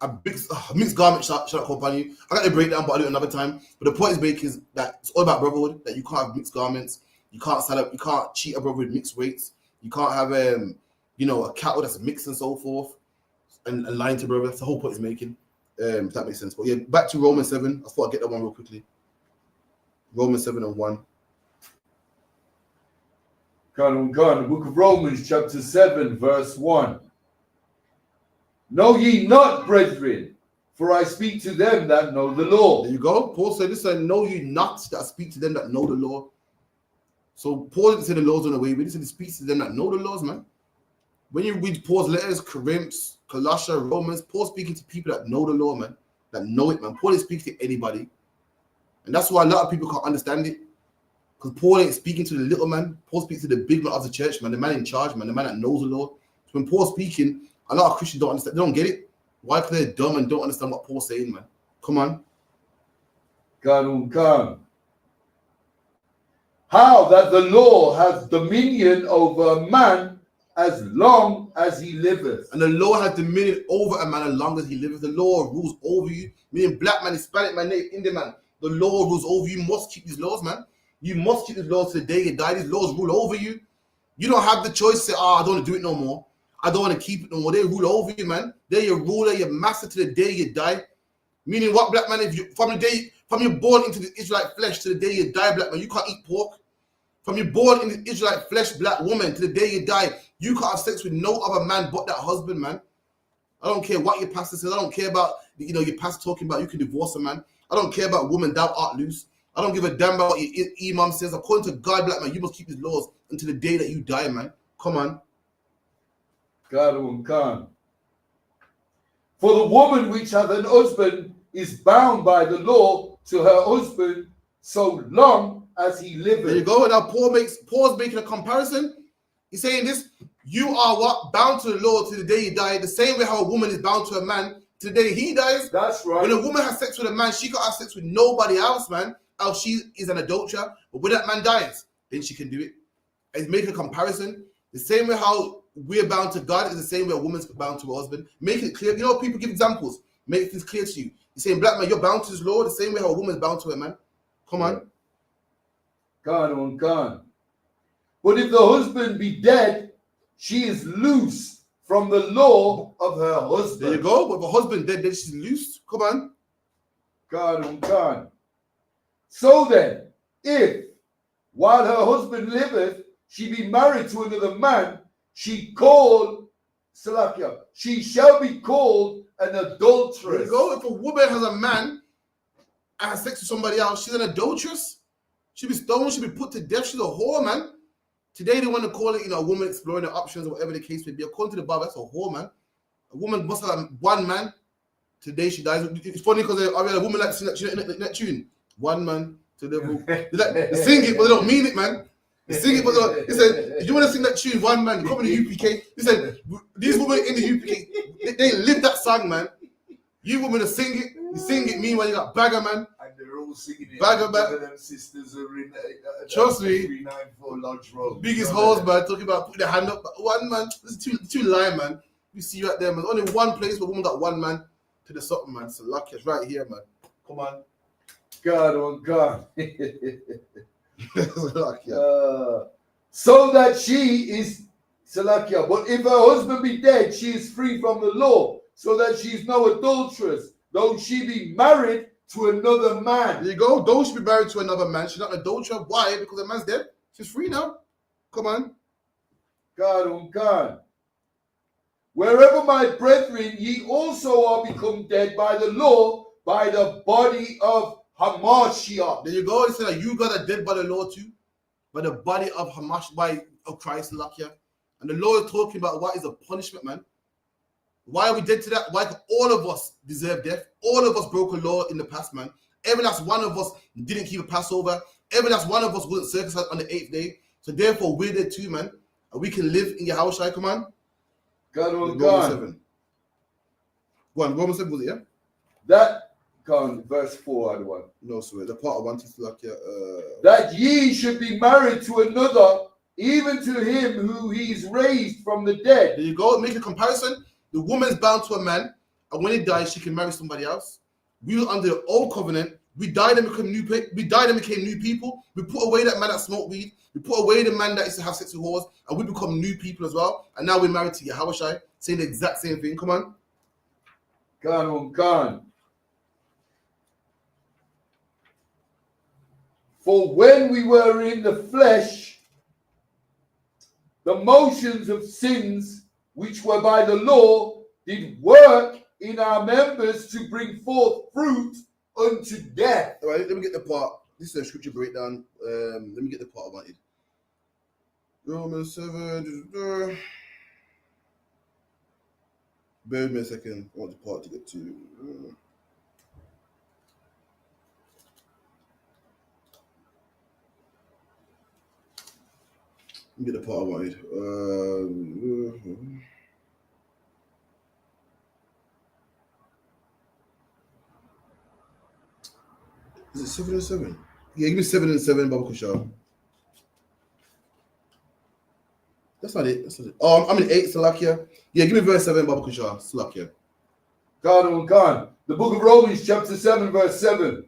a mixed garment shall not come upon you. I got the breakdown, but I'll do it another time. But the point is making is that it's all about brotherhood, that you can't have mixed garments, you can't sell up, you can't cheat a brother with mixed weights, you can't have a cattle that's mixed and so forth, and lying to brother. That's the whole point is making. If that makes sense. But yeah, back to Romans 7. I thought I'd get that one real quickly. Romans 7 and 1. The book of Romans, chapter 7, verse 1. Know ye not, brethren, for I speak to them that know the law. There you go. Paul said, listen, know you not that I speak to them that know the law. So Paul didn't say the laws on the way. He said he speaks to them that know the laws, man. When you read Paul's letters, Corinthians, Colossians, Romans, Paul's speaking to people that know the law, man. That know it, man. Paul didn't speak to anybody. And that's why a lot of people can't understand it. Because Paul ain't speaking to the little man. Paul speaks to the big man of the church, man. The man in charge, man. The man that knows the law. So when Paul's speaking, a lot of Christians don't understand. They don't get it. Why? Because they're dumb and don't understand what Paul's saying, man. Come on. Come. How that the law has dominion over a man as long as he liveth. And the law has dominion over a man as long as he liveth. The law rules over you. Meaning black man, Hispanic man, native Indian man. The law rules over you. You must keep these laws, man. You must keep these laws to the day you die. These laws rule over you. You don't have the choice to say, I don't want to do it no more. I don't want to keep it no more. They rule over you, man. They're your ruler, your master to the day you die. Meaning what, black man? If you from you're born into the Israelite flesh to the day you die, black man, you can't eat pork. From you're born in the Israelite flesh, black woman, to the day you die, you can't have sex with no other man but that husband, man. I don't care what your pastor says. I don't care about your pastor talking about you can divorce a man. I don't care about woman thou art loose. I don't give a damn about what your imam says. According to God, black man, you must keep these laws until the day that you die, man. Come on. God can. For the woman which hath an husband is bound by the law to her husband so long as he liveth. There you go. Now Paul's making a comparison. He's saying this: you are what? Bound to the law to the day you die. The same way how a woman is bound to a man to the day he dies. That's right. When a woman has sex with a man, she can't have sex with nobody else, man. Else she is an adulterer. But when that man dies, then she can do it. And he's making a comparison. The same way how we're bound to God is the same way a woman's bound to her husband. Make it clear. People give examples. Make things clear to you. He's saying, black man, you're bound to this law the same way how a woman's bound to a man. Come on. God. But if the husband be dead, she is loose from the law of her husband. There you go. But if a husband dead, then she's loose. Come on. God. So then, if while her husband liveth, she be married to another man, she shall be called an adulteress. There you go. If a woman has a man and has sex with somebody else, she's an adulteress. She'll be stoned. She'll be put to death. She's a whore, man. Today they want to call it, a woman exploring her options or whatever the case may be. According to the Bible, that's a whore, man. A woman must have one man. Today she dies. It's funny because a woman like that tune. One man to the they sing it, but they don't mean it, man. They sing it, but they don't. He said, if you want to sing that tune, one man, come in the UPK. He said, these women in the UPK, they live that song, man. You women to sing it. You sing it, meanwhile you got Bagger, man. And they're all singing it. Bagger, man. Them sisters are in Trust me. 394 Lodge Road. Biggest hoes, man, talking about put their hand up. One man, this is too lying, man. You see you out there, man. There's only one place where woman got one man to the something, man. So lucky, it's right here, man. Come on. God. Salakia. So that she is Salakia. But if her husband be dead, she is free from the law, so that she is no adulteress, though she be married to another man. There you go. Though she be married to another man, she's not an adulterer. Why? Because the man's dead. She's free now. Come on. God. Wherever my brethren, ye also are become dead by the law, by the body of Hamashiach. There you go. He said that you got a dead by the law too, by the body of of Christ, Lakia. And the law is talking about what is a punishment, man. Why are we dead to that? Why all of us deserve death? All of us broke a law in the past, man. Every last one of us didn't keep a Passover. Every last one of us wasn't circumcised on the 8th day. So therefore, we're dead too, man. And we can live in Yahushua, come on. Romans 7. Go on, Romans 7 was it, yeah? That verse 4 I want. No, sorry. The part I wanted to like that ye should be married to another, even to him who he's raised from the dead. There you go. Make a comparison. The woman's bound to a man, and when he dies, she can marry somebody else. We were under the old covenant. We died and became new. We died and became new people. We put away that man that smoked weed. We put away the man that used to have sex with whores, and we become new people as well. And now we're married to Yahushua, saying the exact same thing. Come on. Gone. For when we were in the flesh, the motions of sins which were by the law did work in our members to bring forth fruit unto death. All right, let me get the part. This is a scripture breakdown. Let me get the part I wanted. Romans 7. Bear with me a second. I want the part to get to. Let me get the part I wanted. Is it 7 and 7? Yeah, give me 7 and 7, Baba Kushal. That's not it. That's not it. I'm in 8, Salakia. Yeah, give me verse 7, Baba Kushar. Salakia. God. The book of Romans, chapter 7, verse 7.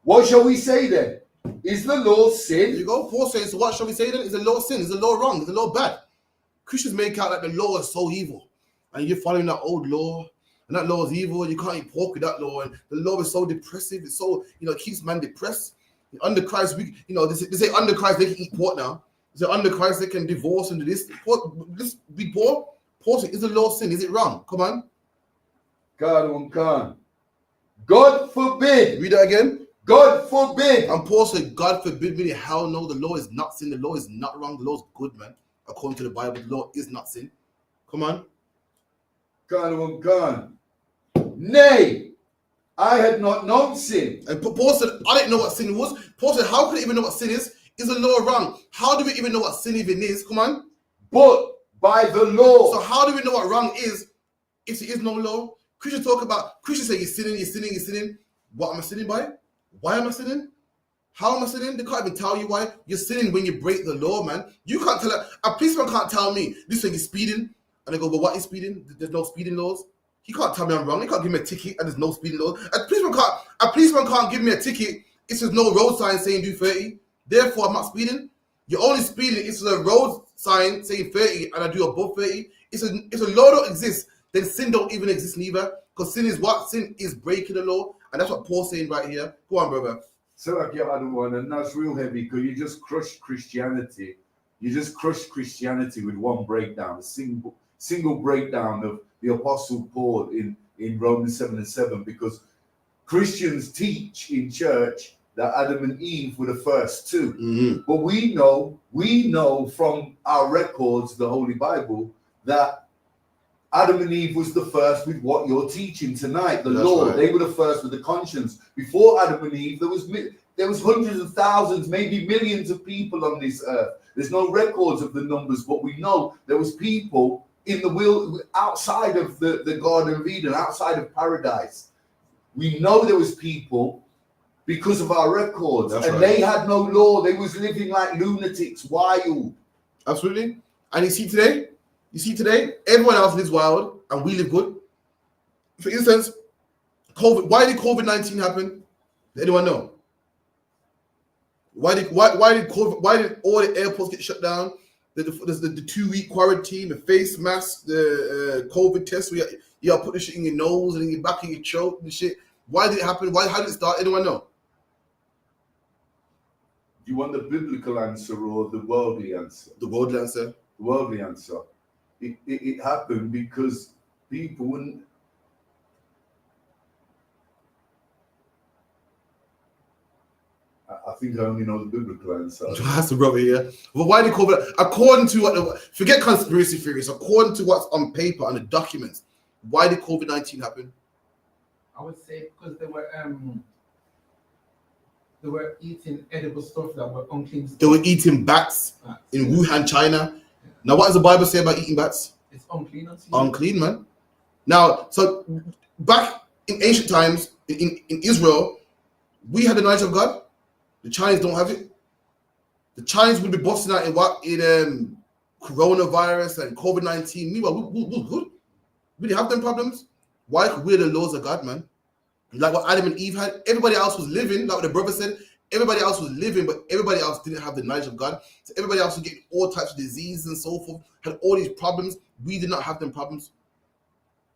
What shall we say then? Is the law sin? There you go. Paul says, so what shall we say then? Is the law sin? Is the law wrong? Is the law bad? Christians make out like the law is so evil. And you're following that old law. And that law is evil. You can't eat pork with that law. And the law is so depressive. It's so, it keeps man depressed. Under Christ, they say under Christ they can eat pork now. They say under Christ they can divorce and do this. This be poor. Paul says, is the law sin? Is it wrong? Come on. God forbid. Read that again. God forbid. And Paul said, God forbid me. Hell no, the law is not sin. The law is not wrong. The law is good, man. According to the Bible, the law is not sin. Come on. Nay, I had not known sin. And Paul said, I didn't know what sin was. Paul said, how could I even know what sin is? Is the law wrong? How do we even know what sin even is? Come on. But by the law. So how do we know what wrong is if there is no law? Christians say you're sinning. What am I sinning by? Why am I sinning? How am I sinning? They can't even tell you why. You're sinning when you break the law, man. You can't tell a policeman can't tell me this thing is speeding. And I go, but what is speeding? There's no speeding laws. He can't tell me I'm wrong. He can't give me a ticket and there's no speeding laws. A policeman can't give me a ticket if there's no road sign saying do 30. Therefore, I'm not speeding. You're only speeding if there's a road sign saying 30 and I do above 30. If a law don't exist, then sin don't even exist neither. Because sin is what? Sin is breaking the law. And that's what Paul's saying right here. Go on, brother. So like the other one, and that's real heavy because you just crushed Christianity. You just crushed Christianity with one breakdown, a single breakdown of the Apostle Paul in Romans 7 and 7, because Christians teach in church that Adam and Eve were the first two. Mm-hmm. But we know from our records, the Holy Bible, that Adam and Eve was the first with what you're teaching tonight, the law. Right. They were the first with the conscience. Before Adam and Eve, there was hundreds of thousands, maybe millions of people on this earth. There's no records of the numbers, but we know there was people in the will outside of the Garden of Eden, outside of paradise. We know there was people because of our records. That's and right. They had no law. They was living like lunatics, wild. Absolutely. And you see today, everyone else lives wild and we live good. For instance, COVID. Why did COVID-19 happen? Does anyone know? Why did all the airports get shut down? The 2-week quarantine, the face mask, the COVID test, where you put the shit in your nose and in your back of your throat and shit. Why did it happen? How did it start? Anyone know? Do you want the biblical answer or the worldly answer? The worldly answer. The worldly answer. It happened because people wouldn't. I think I only know the biblical answer. That's the brother here. But why did COVID? According to forget conspiracy theories. According to what's on paper and the documents, why did COVID-19 happen? I would say because they were eating edible stuff that were unclean stuff. They were eating bats in Wuhan, China. Now, what does the Bible say about eating bats? It's unclean. Unclean, man. Now, so back in ancient times in Israel, we had the knowledge of God. The Chinese don't have it. The Chinese would be busting out in coronavirus and COVID-19. Meanwhile, we're good. We didn't have them problems. Why? Because we're the laws of God, man. Like what Adam and Eve had. Everybody else was living, like what the brother said. Everybody else was living, but everybody else didn't have the knowledge of God. So everybody else was getting all types of diseases and so forth, had all these problems. We did not have them problems.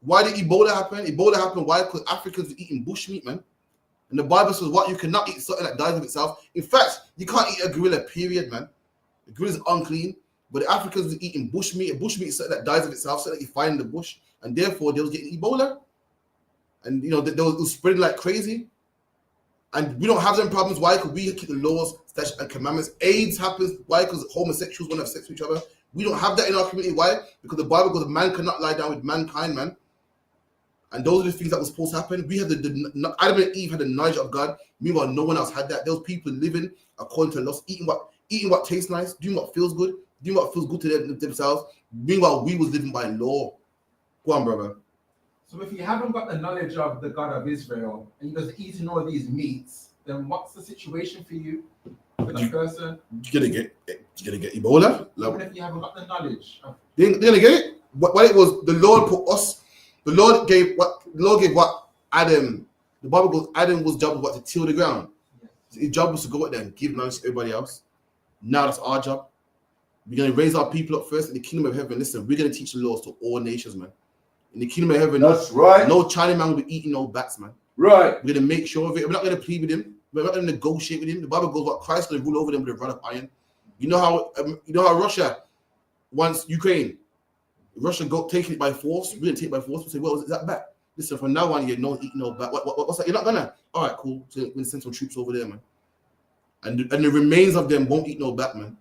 Why did Ebola happen? Ebola happened, why? Because Africans were eating bushmeat, man. And the Bible says, what? You cannot eat something that dies of itself. In fact, you can't eat a gorilla, period, man. The gorilla is unclean, but the Africans were eating bushmeat. A bushmeat is something that dies of itself, something that you find in the bush. And therefore, they was getting Ebola. And, they was spreading like crazy. And we don't have them problems. Why? Because we keep the laws, statutes, and commandments. AIDS happens. Why? Because homosexuals want to have sex with each other. We don't have that in our community. Why? Because the Bible goes, man cannot lie down with mankind, man. And those are the things that were supposed to happen. We had Adam and Eve had the knowledge of God. Meanwhile, no one else had that. There was people living according to laws, eating what tastes nice, doing what feels good, doing what feels good to themselves. Meanwhile, we was living by law. Go on, brother. So if you haven't got the knowledge of the God of Israel and you're just eating all these meats, then what's the situation for you? for that person. You're gonna get Ebola. Even if you haven't got the knowledge. They're gonna get it. What it was, the Lord put us. The Lord gave what Adam. The Bible goes, Adam was job was to till the ground. His job was to go out there and give knowledge to everybody else. Now that's our job. We're going to raise our people up first in the kingdom of heaven. Listen, we're going to teach the laws to all nations, man. In the kingdom of heaven, That's right. No Chinaman will be eating no bats, man. Right. We're going to make sure of it. We're not going to plead with him. We're not going to negotiate with him. The Bible goes, what Christ is going to rule over them with a rod of iron. You know how Russia wants Ukraine. Russia taking it by force. We're going to take it by force. We say, well, is that bat? Listen, from now on, you're not eating no bat. What's that? You're not gonna. All right, cool. So we're gonna send some troops over there, man. And the remains of them won't eat no bat, man.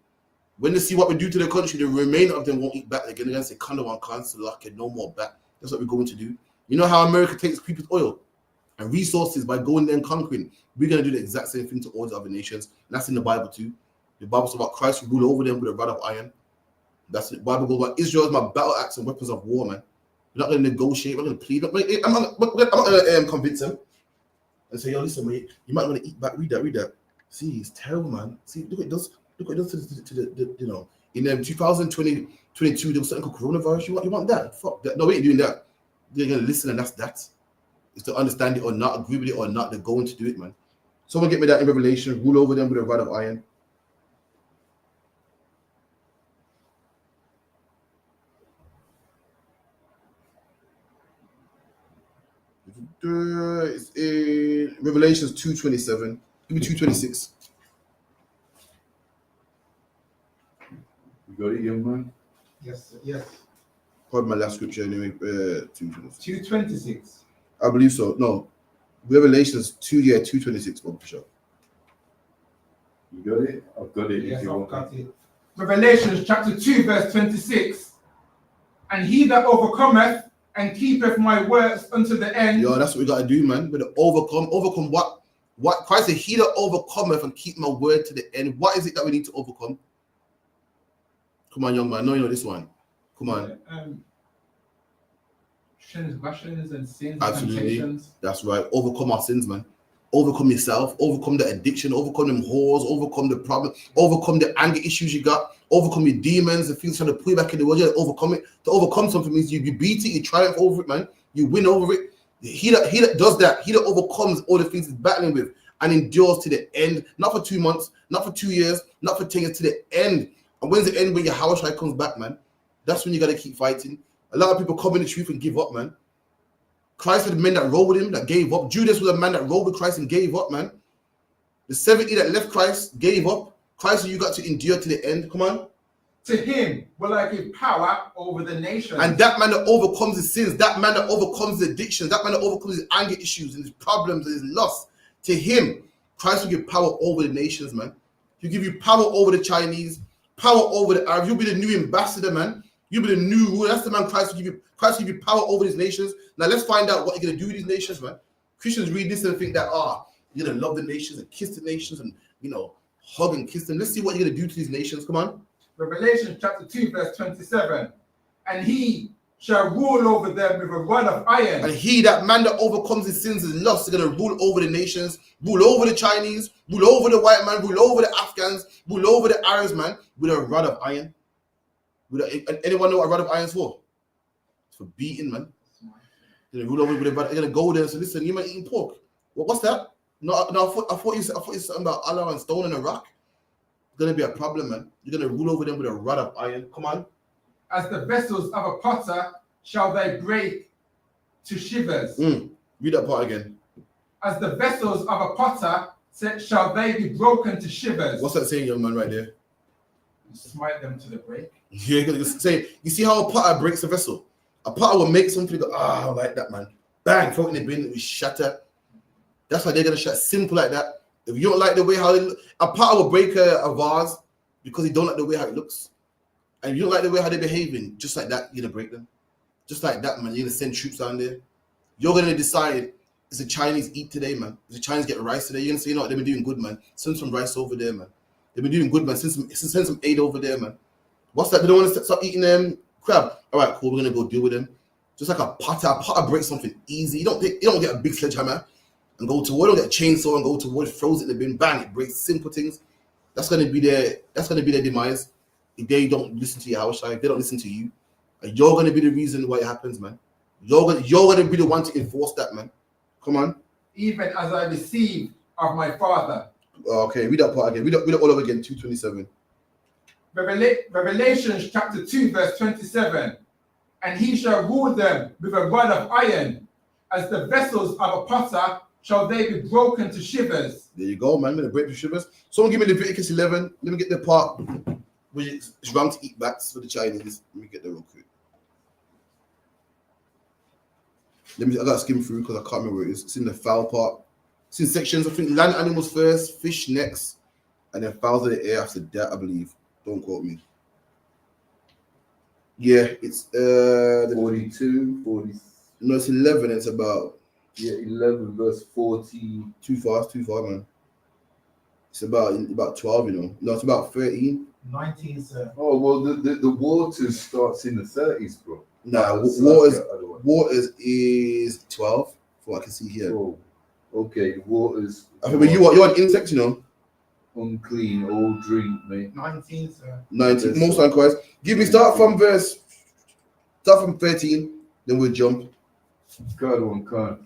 When they see what we do to the country, the remainder of them won't eat bat. They're gonna say, "Kind of one cancel, like no more bat." That's what we're going to do. You know how America takes people's oil and resources by going there and conquering. We're gonna do the exact same thing to all the other nations. And that's in the Bible too. The Bible says about Christ will rule over them with a rod of iron. That's the Bible goes about Israel is my battle axe and weapons of war, man. We're not going to negotiate. We're going to plead. I'm not going to convince him and say, yo, listen, mate, you might want to eat back. Read that. See, it's terrible, man. See, look what it does. Look what it does to the you know. In 2022, there was something called coronavirus. You want that? Fuck that. No, we ain't doing that. They're going to listen, and that's that. It's to understand it or not, agree with it or not. They're going to do it, man. Someone get me that in Revelation. Rule over them with a rod of iron. It's in Revelations 2:27. Give me 2:26. You got it, young man? Yes. Probably my last scripture anyway. 2:26. 2:26. I believe so. No, Revelations 2:26. For sure. You got it? I've got it. Yes, if you I've want. got it. Revelations chapter 2, verse 26. And he that overcometh and keepeth my words unto the end. Yo, that's what we gotta do, man. But overcome what? What Christ said, he that overcometh and keep my word to the end. What is it that we need to overcome? Come on, young man. No, you know this one. Come on. Transgressions and sins. Absolutely. And temptations. That's right. Overcome our sins, man. Overcome yourself. Overcome the addiction. Overcome them whores. Overcome the problem. Overcome the anger issues you got. Overcome your demons. The things trying to pull you back in the world. You gotta overcome it. To overcome something means you beat it. You triumph over it, man. You win over it. He that does that. He that overcomes all the things he's battling with and endures to the end. Not for 2 months. Not for 2 years. Not for 10 years. To the end. And when's the end? When your Hawashai comes back, man. That's when you gotta keep fighting. A lot of people come in the truth and give up, man. Christ had men that rolled with him, that gave up. Judas was a man that rolled with Christ and gave up, man. The 70 that left Christ gave up. Christ, you got to endure to the end. Come on. To him will I give power over the nations. And that man that overcomes his sins, that man that overcomes his addictions, that man that overcomes his anger issues and his problems and his loss, to him, Christ will give power over the nations, man. He'll give you power over the Chinese, power over the Arabs. You'll be the new ambassador, man. You'll be the new ruler. That's the man Christ will give you. Christ will give you power over these nations. Now let's find out what you're going to do with these nations, man. Christians read this and think that, you're going to love the nations and kiss the nations and, hug and kiss them. Let's see what you're going to do to these nations. Come on. Revelation chapter 2, verse 27. And he shall rule over them with a rod of iron. And he, that man that overcomes his sins and lusts, is going to rule over the nations, rule over the Chinese, rule over the white man, rule over the Afghans, rule over the Arabs, man, with a rod of iron. Anyone know what a rod of iron is for? It's for beating, man. They're gonna rule over with a rod. They're gonna go there and say, listen, you might eating pork. What's that? No, I thought you said something about Allah and stone and a rock. It's gonna be a problem, man. You're gonna rule over them with a rod of iron. Come on. As the vessels of a potter shall they break to shivers. Read that part again. As the vessels of a potter shall they be broken to shivers. What's that saying, young man, right there? Smite them to the break. Yeah, you're gonna say, you see how a potter breaks a vessel? A potter will make something go, I like that, man. Bang, throw it in the bin, it will shatter. That's why they're gonna shut simple like that. If you don't like the way how a potter will break a vase because he don't like the way how it looks. And you don't like the way how they're behaving, just like that, you're gonna break them. Just like that, man. You're gonna send troops down there. You're gonna decide, is the Chinese eat today, man? Is the Chinese get rice today? You're gonna say, they've been doing good, man. Send some rice over there, man. They've been doing good, man. Send some aid over there, man. What's that? They don't want to stop eating crab. All right, cool. We're gonna go deal with them. Just like a potter breaks something easy. You don't get a big sledgehammer and go to war. You don't get a chainsaw and go to war. Throws it in the bin. Bang! It breaks simple things. That's gonna be their demise. If they don't listen to your house, if they don't listen to you, and you're gonna be the reason why it happens, man. You're gonna be the one to enforce that, man. Come on. Even as I received of my Father. Okay, read that part again. Read it all over again. 2:27. Revelations chapter 2, verse 27. And he shall rule them with a rod of iron, as the vessels of a potter shall they be broken to shivers. There you go, man. I'm gonna break the shivers. Someone give me Leviticus 11. Let me get the part where it's wrong to eat bats for the Chinese. Let me get the real quick. I gotta skim through because I can't remember where it is. It's in the fowl part. It's in sections. I think land animals first, fish next, and then fowls of the air after that, I believe. Don't quote me. Yeah, it's 42, 40. No, it's 11. It's about 11 verse 40. too far, man. It's about 12, you know. No, it's about 13. 19, sir. Oh well, the water starts in the 30s, bro. Nah, waters is 12. For what I can see here. Oh, okay, waters. I think, but you're an insect, you know. Unclean, all drink, mate. 19, sir. 19. Most likewise. Start from 13. Then we'll jump. God one can't.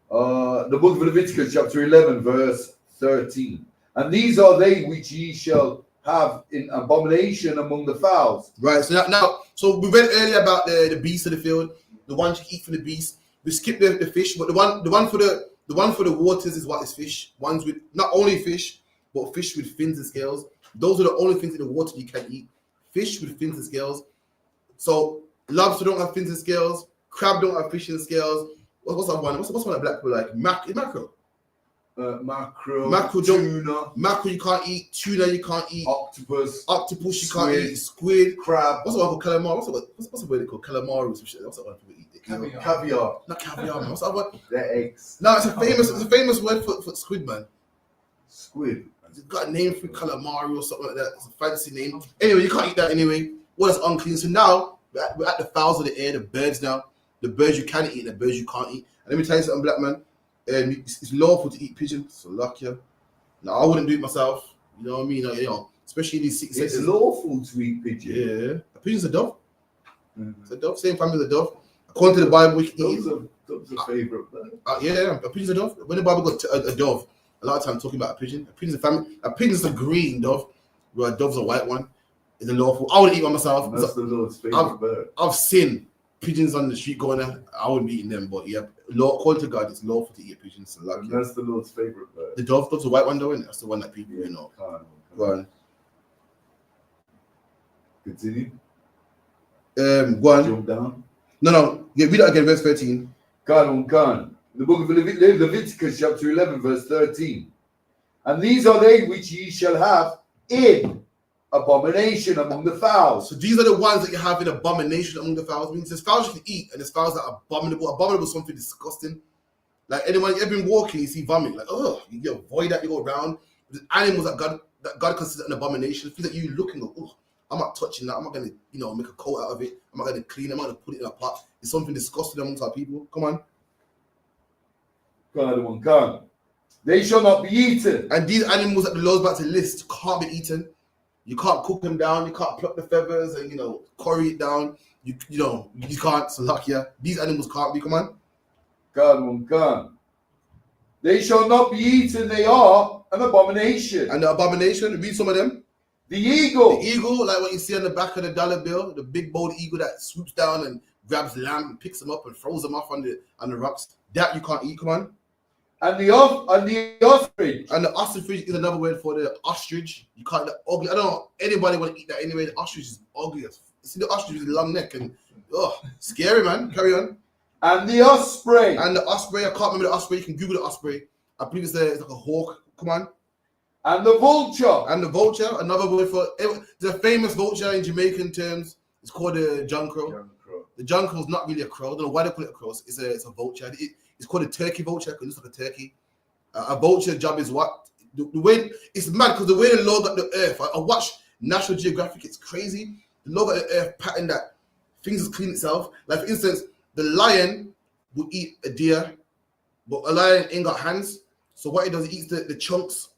The book of Leviticus, chapter 11, verse 13. And these are they which ye shall have in abomination among the fowls. Right. So we read earlier about the beasts of the field, the ones you eat from the beast. We skipped the fish, but the one for the waters is what is fish. Ones with not only fish, but fish with fins and scales. Those are the only things in the water you can eat. Fish with fins and scales. So lobster don't have fins and scales. Crab don't have fish and scales. What's that one? What's one that black people like? Mackerel. Mackerel, tuna. Mackerel you can't eat. Tuna you can't eat. Octopus You can't eat. Squid. Crab. What's the one called calamari? What's the word called calamari or some shit? What's that one people eat? Caviar. Not caviar, man. What's that one? They're eggs. No, it's a famous word for squid, man. Squid. It's got a name for calamari or something like that. It's a fancy name. Anyway, you can't eat that anyway. Well, it's unclean. So now we're at the fowls of the air, the birds now. The birds you can eat, the birds you can't eat. And let me tell you something, black man. It's lawful to eat pigeon. So luck you. Now I wouldn't do it myself. You know what I mean? Especially in these 6 It's seconds. lawful to eat pigeon. Yeah, a pigeon's a dove. Mm-hmm. It's a dove. Same family as a dove. According to the Bible, we can eat. Dove's a favorite bird. Yeah, a pigeon's a dove. When the Bible got a dove, a lot of time talking about a pigeon. A pigeon's a family. A pigeon's a green dove, where a dove's a white one. It's a lawful. I wouldn't eat one myself. That's the Lord's favorite bird. I've seen pigeons on the street going there. I wouldn't be eating them, but yeah, according to God, it's lawful to eat pigeons. So like, that's the Lord's favorite bird. The dove's a white one, though, isn't it? That's the one that people know. Go on. Continue. Go on. Jump down. No. Yeah, read that again, verse 13. Gone. The book of Leviticus, chapter 11, verse 13. And these are they which ye shall have in abomination among the fowls. So these are the ones that you have in abomination among the fowls. I mean, there's fowls you can eat, and there's fowls that are abominable. Abominable is something disgusting. Like anyone, you've been walking, you see vomit, like, oh, you avoid that, you go around. There's animals that God considers an abomination. Things that you look and go, oh, I'm not touching that. I'm not going to, make a coat out of it. I'm not going to clean it. I'm not going to put it in a pot. It's something disgusting amongst our people. Come on. God. They shall not be eaten. And these animals that the Lord's about to list can't be eaten. You can't cook them down. You can't pluck the feathers and, curry it down. You can't. So luck, yeah. These animals can't be. Come on. God. They shall not be eaten. They are an abomination. And the abomination, read some of them. The eagle. The eagle, like what you see on the back of the dollar bill, the big bold eagle that swoops down and grabs lamb and picks them up and throws them off on the rocks. That you can't eat. Come on. And the ostrich. And the ostrich is another word for the ostrich. You can't. The ugly. I don't know anybody want to eat that anyway. The ostrich is ugly. See the ostrich with a long neck and scary, man. Carry on. And the osprey. And the osprey. I can't remember the osprey. You can Google the osprey. I believe it's like a hawk. Come on. And the vulture. And the vulture. Another word for the famous vulture in Jamaican terms. It's called the jonquil. The jonquil is not really a crow. I don't know why they call it a crow. It's a vulture. It's called a turkey vulture because it looks like a turkey. A vulture job is what? The way it's mad because the way the Lord got the earth. I watch National Geographic. It's crazy. The Lord got the earth pattern that things clean itself. Like for instance, the lion will eat a deer, but a lion ain't got hands. So what he does, he eats the chunks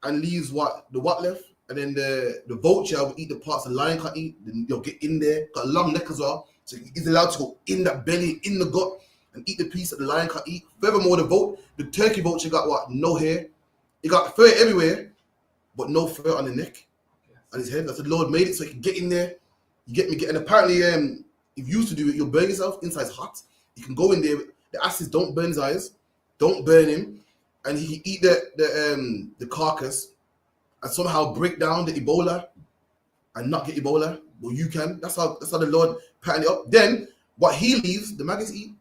and leaves the what left, and then the vulture will eat the parts the lion can't eat. Then they'll get in there. Got a long neck as well, so he's allowed to go in that belly, in the gut, and eat the piece that the lion can't eat. Furthermore, the turkey vulture got what? No hair. He got fur everywhere, but no fur on the neck and his head. That's the Lord made it so he can get in there. You get me? And apparently, if you used to do it, you'll burn yourself. Inside's hot. You can go in there. The acids don't burn his eyes, don't burn him, and he can eat the carcass and somehow break down the Ebola and not get Ebola. Well, you can. That's how the Lord patterned it up. Then what he leaves, the maggots eat,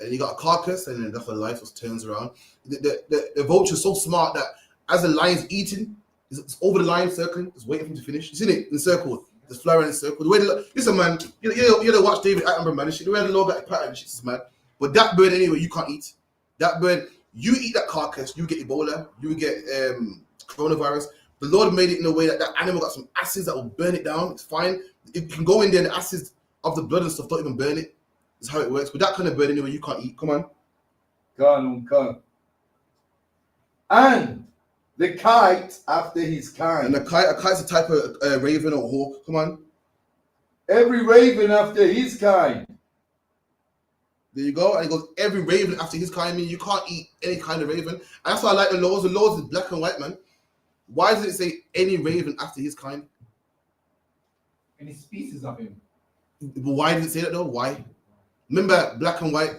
and you got a carcass, and then that's how life just turns around. The vulture's so smart that as the lion's eating, it's over the line circling, just waiting for him to finish. You seen it in circle. Just fly around in circle. The way listen, man, you know watch David Attenborough, man. The way the Lord got the pattern, shit is mad. But that bird anyway, you can't eat. That bird, you eat that carcass, you get Ebola, you get coronavirus. The Lord made it in a way that animal got some acids that will burn it down. It's fine. It can go in there, and the acids of the blood and stuff don't even burn it. That's how it works. But that kind of bird anyway, you can't eat. Come on. Come. And the kite after his kind. And a kite's a type of raven or hawk. Come on. Every raven after his kind. There you go. And it goes, every raven after his kind. I mean, you can't eat any kind of raven. And that's why I like the laws. The laws is black and white, man. Why does it say any raven after his kind? Any species of him. But why does it say that though? Why? Remember, black and white.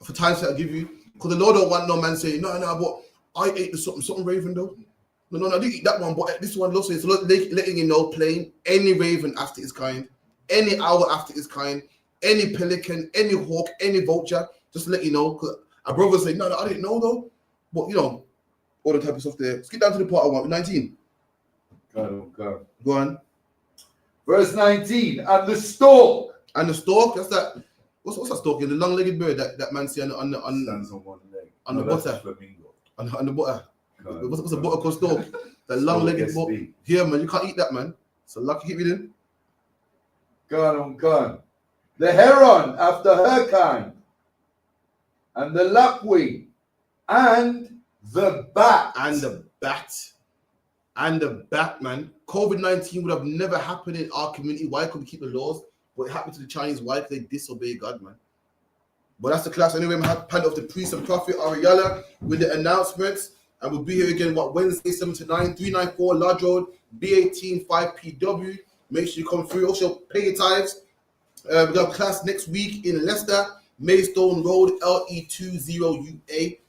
For times that I give you. Because the Lord don't want no man saying, no, but I ate the something raven though. No, I didn't eat that one, but this one also is letting you know, plain, any raven after his kind, any owl after his kind, any pelican, any hawk, any vulture, just to let you know. Because our brother say, no, I didn't know though. But you know, all the type of stuff there. Let's get down to the part I want, 19. Go on. Verse 19, and the stork. And the stork, that's that. What's that stork? The long-legged bird that man see on the Stands on one leg. On the butter. On the butter. What's a butter called stork? The long-legged butter. Yeah, man, you can't eat that, man. So lucky keep it in. Go on. The heron after her kind, and the lapwing, and the bat. And the bat, man. COVID-19 would have never happened in our community. Why couldn't we keep the laws? But it happened to the Chinese. Why? Because they disobey God, man. But that's the class. Anyway, we have panel of the priest and prophet Ariella with the announcements. And we'll be here again, Wednesday, 7 to 9, 394 Lodge Road, B18 5PW. Make sure you come through. Also, pay your tithes. We got a class next week in Leicester, Maidstone Road, LE20UA.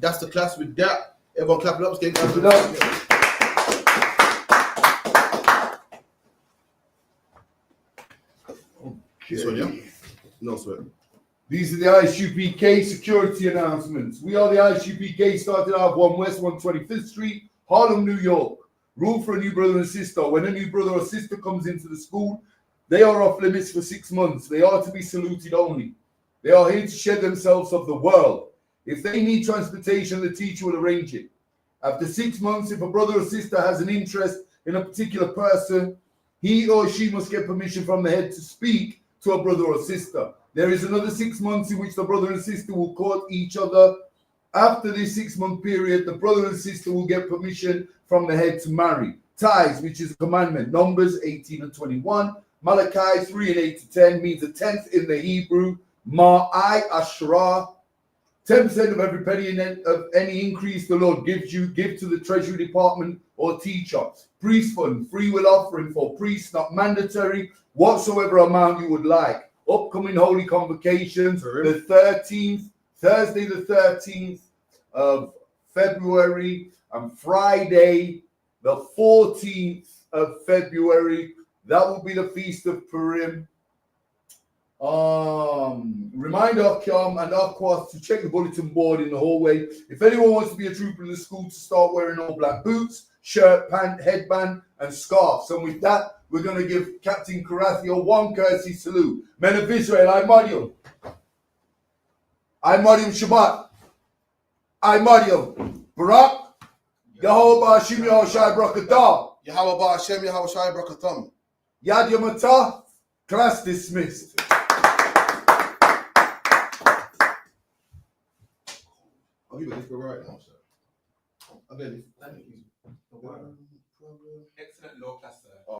That's the class with that. Everyone clap it up. Clap it up. This one, yeah? No sweat. These are the ISUPK security announcements. We are the ISUPK, started out of 1 West 125th Street, Harlem, New York. Rule for a new brother and sister. When a new brother or sister comes into the school, they are off limits for 6 months. They are to be saluted only. They are here to shed themselves of the world. If they need transportation, the teacher will arrange it. After 6 months, if a brother or sister has an interest in a particular person, he or she must get permission from the head to speak to a brother or sister. There is another 6 months in which the brother and sister will court each other. After this 6 month period, the brother and sister will get permission from the head to marry. Tithes, which is a commandment, Numbers 18 and 21. Malachi 3 and 8 to 10 means a tenth in the Hebrew. Ma'ai Asherah. 10% of every penny of any increase the Lord gives you, give to the treasury department or teacher. Priest fund, free will offering for priests, not mandatory, whatsoever amount you would like. Upcoming holy convocations, the 13th, Thursday the 13th of February, and Friday the 14th of February. That will be the Feast of Purim. Remind Arkham and Arquas to check the bulletin board in the hallway. If anyone wants to be a trooper in the school, to start wearing all black boots, shirt, pant, headband, and scarves. And with that, we're going to give Captain Karathio one courtesy salute. Men of Israel, I Mariam. I Mariam Shabbat. I Mariam Barak. Yahweh Ba'ashim Yahushai Brakadah. Yahweh Ba'ashem Yahushai Brakatham. Yad Yamatah. Class dismissed. I'll give it this right now, sir. I'll get it. The one. Excellent law class, sir.